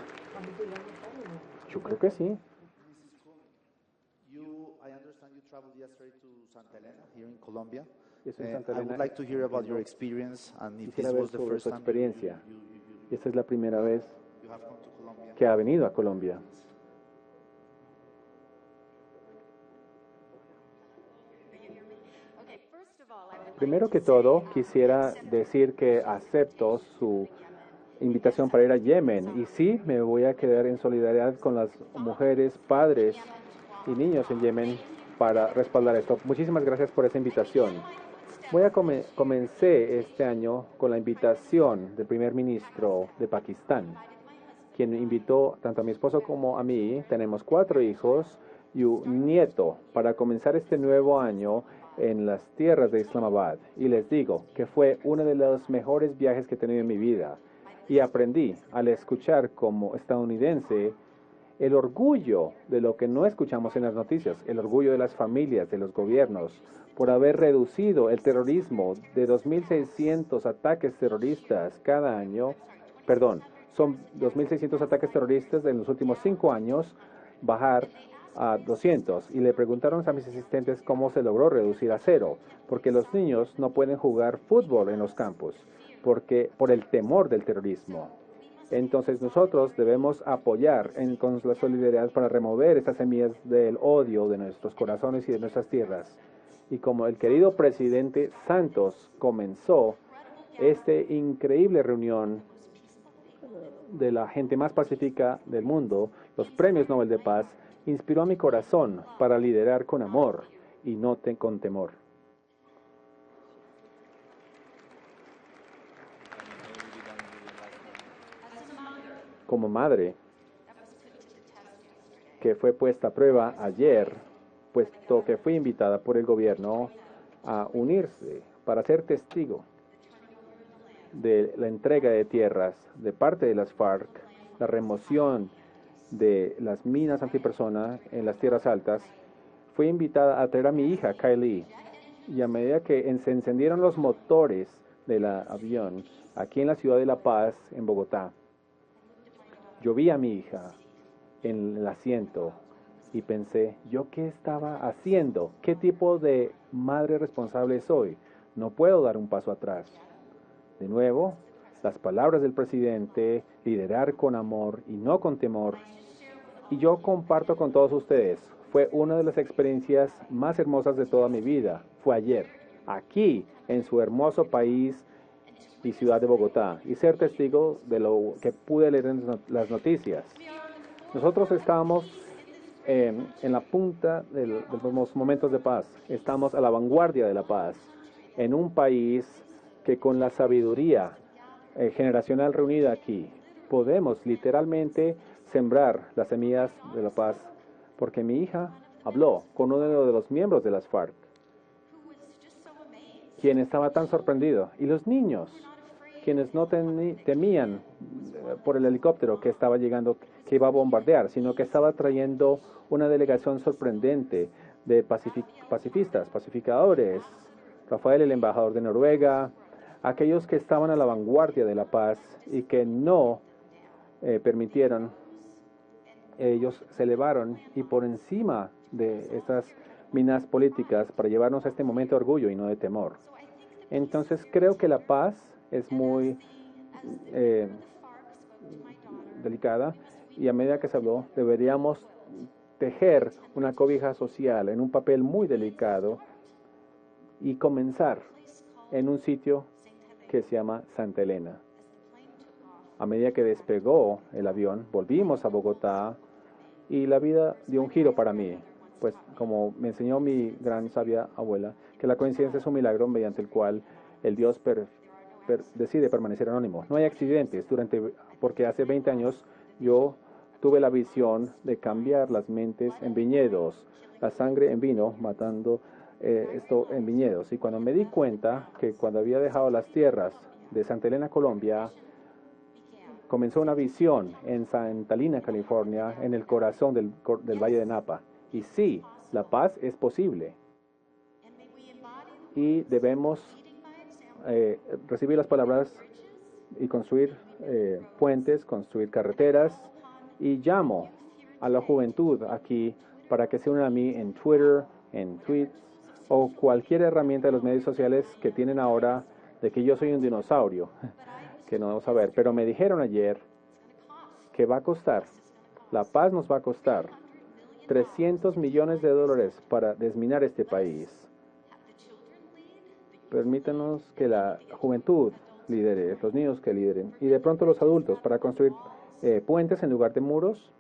[SPEAKER 7] Yo creo que sí.
[SPEAKER 2] I understand you traveled yesterday to Santa Elena here in Colombia.
[SPEAKER 7] Santa
[SPEAKER 2] I
[SPEAKER 7] Elena.
[SPEAKER 2] would like to hear about your experience and if
[SPEAKER 7] Quisiera
[SPEAKER 2] this
[SPEAKER 7] ver
[SPEAKER 2] was the
[SPEAKER 7] sobre
[SPEAKER 2] first
[SPEAKER 7] su
[SPEAKER 2] time
[SPEAKER 7] experiencia. Y esta es la primera vez
[SPEAKER 2] you have come to Colombia.
[SPEAKER 7] que ha venido a Colombia. Primero que todo, quisiera decir que acepto su invitación para ir a Yemen y sí, me voy a quedar en solidaridad con las mujeres, padres y niños en Yemen para respaldar esto. Muchísimas gracias por esa invitación. Comencé este año con la invitación del primer ministro de Pakistán, quien invitó tanto a mi esposo como a mí. Tenemos 4 hijos y un nieto para comenzar este nuevo año en las tierras de Islamabad. Y les digo que fue uno de los mejores viajes que he tenido en mi vida. Y aprendí al escuchar como estadounidense el orgullo de lo que no escuchamos en las noticias, el orgullo de las familias, de los gobiernos, por haber reducido el terrorismo de 2.600 ataques terroristas cada año. Perdón, son 2.600 ataques terroristas en los últimos 5 años, bajar a 200. Y le preguntaron a mis asistentes cómo se logró reducir a 0, porque los niños no pueden jugar fútbol en los campos, por el temor del terrorismo. Entonces nosotros debemos apoyar con la solidaridad para remover esas semillas del odio de nuestros corazones y de nuestras tierras. Y como el querido presidente Santos comenzó esta increíble reunión de la gente más pacífica del mundo, los premios Nobel de Paz, inspiró a mi corazón para liderar con amor y no con temor. Como madre, que fue puesta a prueba ayer, puesto que fui invitada por el gobierno a unirse para ser testigo de la entrega de tierras de parte de las FARC, la remoción de las minas antipersona en las tierras altas, fui invitada a traer a mi hija, Kylie, y a medida que se encendieron los motores del avión aquí en la ciudad de La Paz, en Bogotá, yo vi a mi hija en el asiento y pensé, ¿yo qué estaba haciendo? ¿Qué tipo de madre responsable soy? No puedo dar un paso atrás. De nuevo, las palabras del presidente, liderar con amor y no con temor. Y yo comparto con todos ustedes, fue una de las experiencias más hermosas de toda mi vida. Fue ayer, aquí, en su hermoso país y ciudad de Bogotá, y ser testigo de lo que pude leer en las noticias. Nosotros estamos en la punta de los momentos de paz, estamos a la vanguardia de la paz, en un país que con la sabiduría generacional reunida aquí, podemos literalmente sembrar las semillas de la paz, porque mi hija habló con uno de los miembros de las FARC, quien estaba tan sorprendido, y los niños, quienes no temían por el helicóptero que estaba llegando, que iba a bombardear, sino que estaba trayendo una delegación sorprendente de pacifistas, pacificadores, Rafael, el embajador de Noruega, aquellos que estaban a la vanguardia de la paz y que no permitieron, ellos se elevaron y por encima de estas minas políticas para llevarnos a este momento de orgullo y no de temor. Entonces creo que la paz es muy delicada y a medida que se habló deberíamos tejer una cobija social en un papel muy delicado y comenzar en un sitio que se llama Santa Elena. A medida que despegó el avión, volvimos a Bogotá y la vida dio un giro para mí, pues como me enseñó mi gran sabia abuela, que la coincidencia es un milagro mediante el cual el Dios decide permanecer anónimo. No hay accidentes, porque hace 20 años yo tuve la visión de cambiar las mentes en viñedos, la sangre en vino, matando esto en viñedos. Y cuando me di cuenta que cuando había dejado las tierras de Santa Elena, Colombia, comenzó una visión en Santa Lina, California, en el corazón del Valle de Napa. Y sí, la paz es posible. Y debemos recibir las palabras y construir puentes, construir carreteras. Y llamo a la juventud aquí para que se unan a mí en Twitter, en tweets o cualquier herramienta de los medios sociales que tienen ahora de que yo soy un dinosaurio, que no vamos a ver. Pero me dijeron ayer que va a costar, la paz nos va a costar $300 millones para desminar este país. Permítanos que la juventud lidere, los niños que lideren, y de pronto los adultos para construir puentes en lugar de muros,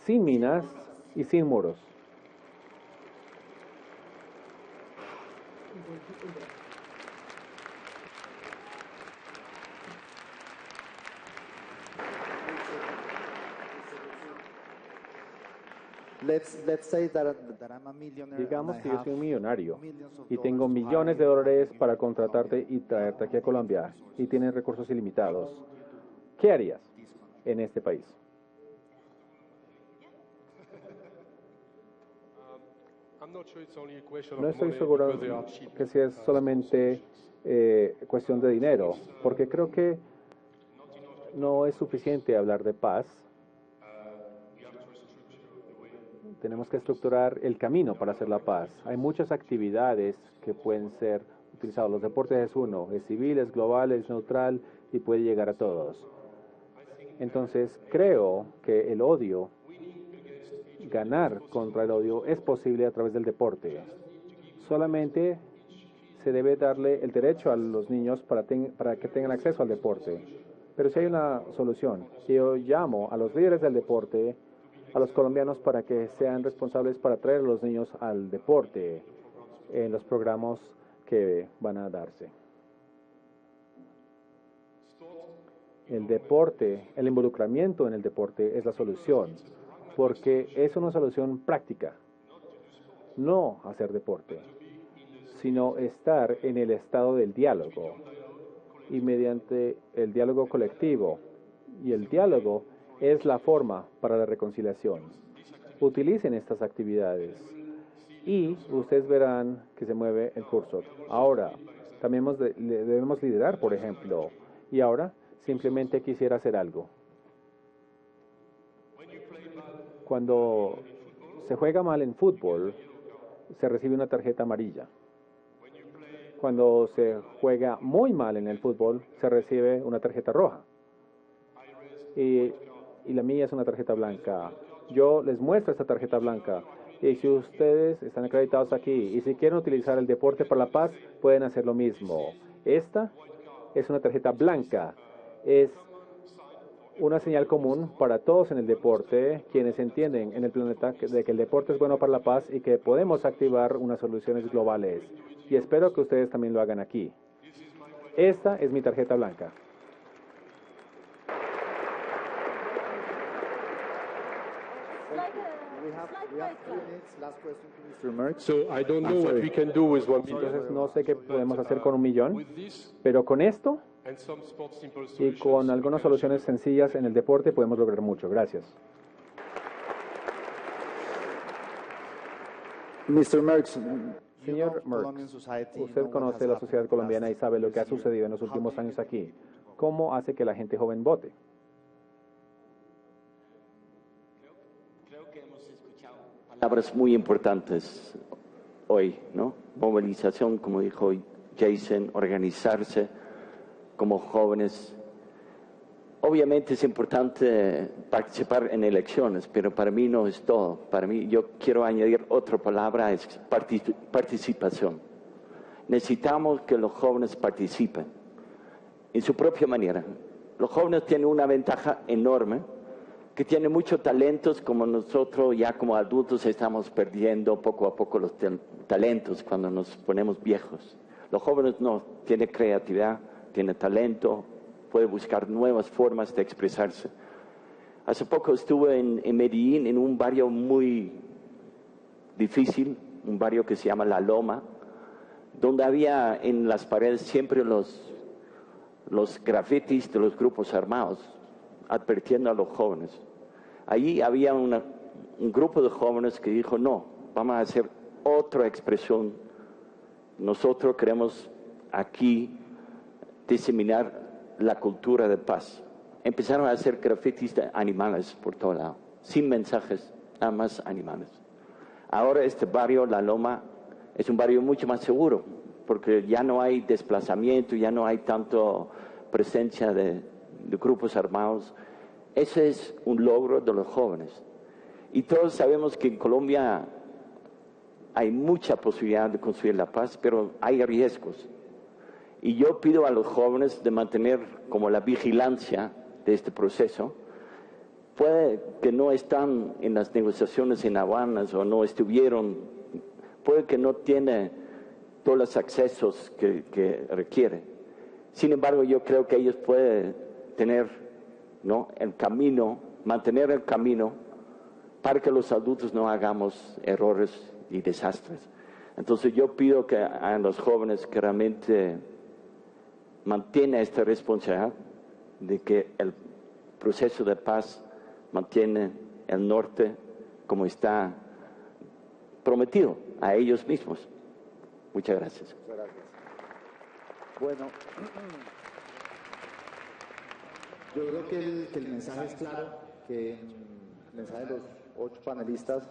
[SPEAKER 7] sin minas y sin muros. Digamos que yo soy un millonario y tengo millones de dólares para contratarte y traerte aquí a Colombia y tienes recursos ilimitados. ¿Qué harías en este país? No estoy seguro que si es solamente cuestión de dinero, porque creo que no es suficiente hablar de paz. Tenemos que estructurar el camino para hacer la paz. Hay muchas actividades que pueden ser utilizadas. Los deportes es uno, es civil, es global, es neutral y puede llegar a todos. Entonces, creo que el odio, ganar contra el odio, es posible a través del deporte. Solamente se debe darle el derecho a los niños para que tengan acceso al deporte. Pero si hay una solución, yo llamo a los líderes del deporte, a los colombianos, para que sean responsables para traer a los niños al deporte en los programas que van a darse. El deporte, el involucramiento en el deporte es la solución, porque es una solución práctica. No hacer deporte, sino estar en el estado del diálogo y mediante el diálogo colectivo. Y el diálogo es la forma para la reconciliación. Utilicen estas actividades y ustedes verán que se mueve el cursor. Ahora, también debemos liderar, por ejemplo. Y ahora, simplemente quisiera hacer algo. Cuando se juega mal en fútbol, se recibe una tarjeta amarilla. Cuando se juega muy mal en el fútbol, se recibe una tarjeta roja. Y la mía es una tarjeta blanca. Yo les muestro esta tarjeta blanca. Y si ustedes están acreditados aquí y si quieren utilizar el deporte para la paz, pueden hacer lo mismo. Esta es una tarjeta blanca. Es una señal común para todos en el deporte, quienes entienden en el planeta de que el deporte es bueno para la paz y que podemos activar unas soluciones globales. Y espero que ustedes también lo hagan aquí. Esta es mi tarjeta blanca. Entonces no sé qué podemos hacer con 1 millón, pero con esto y con algunas soluciones sencillas en el deporte podemos lograr mucho. Gracias.
[SPEAKER 2] Mr. Merckx,
[SPEAKER 7] señor Merckx, usted conoce la sociedad colombiana y sabe lo que ha sucedido en los últimos años aquí. ¿Cómo hace que la gente joven vote?
[SPEAKER 6] Palabras muy importantes hoy, ¿no? Movilización, como dijo Jason, organizarse como jóvenes. Obviamente es importante participar en elecciones, pero para mí no es todo. Para mí, yo quiero añadir otra palabra, es participación. Necesitamos que los jóvenes participen en su propia manera. Los jóvenes tienen una ventaja enorme, que tienen muchos talentos, como nosotros ya como adultos estamos perdiendo poco a poco los talentos cuando nos ponemos viejos. Los jóvenes no, tienen creatividad, tienen talento, pueden buscar nuevas formas de expresarse. Hace poco estuve en Medellín, en un barrio muy difícil, un barrio que se llama La Loma, donde había en las paredes siempre los grafitis de los grupos armados, advirtiendo a los jóvenes. Allí había un grupo de jóvenes que dijo, no, vamos a hacer otra expresión. Nosotros queremos aquí diseminar la cultura de paz. Empezaron a hacer grafitis de animales por todo lado, sin mensajes, nada más animales. Ahora este barrio, La Loma, es un barrio mucho más seguro, porque ya no hay desplazamiento, ya no hay tanto presencia de grupos armados. Ese es un logro de los jóvenes. Y todos sabemos que en Colombia hay mucha posibilidad de construir la paz, pero hay riesgos. Y yo pido a los jóvenes de mantener como la vigilancia de este proceso. Puede que no están en las negociaciones en Habana o no estuvieron, puede que no tiene todos los accesos que requiere. Sin embargo, yo creo que ellos pueden tener, ¿no?, el camino, mantener el camino para que los adultos no hagamos errores y desastres. Entonces yo pido que a los jóvenes que realmente mantienen esta responsabilidad de que el proceso de paz mantiene el norte como está prometido a ellos mismos. Muchas gracias.
[SPEAKER 2] Muchas gracias. Bueno, yo creo que el mensaje es claro, que el mensaje de los 8 panelistas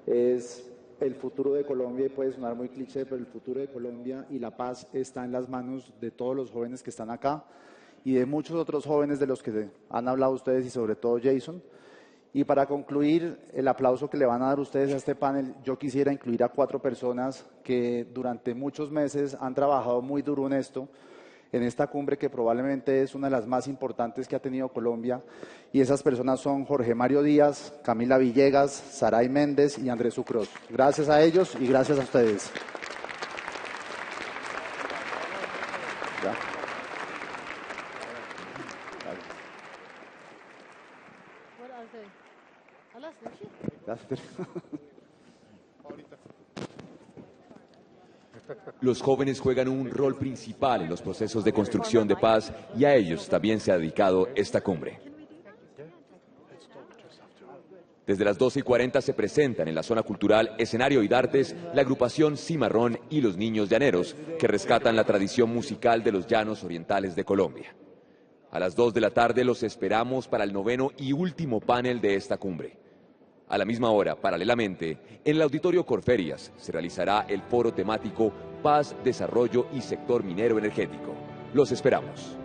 [SPEAKER 2] es el futuro de Colombia, y puede sonar muy cliché, pero el futuro de Colombia y la paz está en las manos de todos los jóvenes que están acá y de muchos otros jóvenes de los que han hablado ustedes y sobre todo Jason. Y para concluir, el aplauso que le van a dar ustedes a este panel, yo quisiera incluir a 4 personas que durante muchos meses han trabajado muy duro en esta cumbre que probablemente es una de las más importantes que ha tenido Colombia, y esas personas son Jorge Mario Díaz, Camila Villegas, Saray Méndez y Andrés Sucros. Gracias a ellos y gracias a ustedes. ¿Ya?
[SPEAKER 1] Los jóvenes juegan un rol principal en los procesos de construcción de paz y a ellos también se ha dedicado esta cumbre. Desde las 12:40 se presentan en la zona cultural Escenario y Dartes la agrupación Cimarrón y los Niños Llaneros, que rescatan la tradición musical de los llanos orientales de Colombia. A las 2 de la tarde los esperamos para el 9º y último panel de esta cumbre. A la misma hora, paralelamente, en el Auditorio Corferias se realizará el foro temático Paz, Desarrollo y Sector Minero Energético. Los esperamos.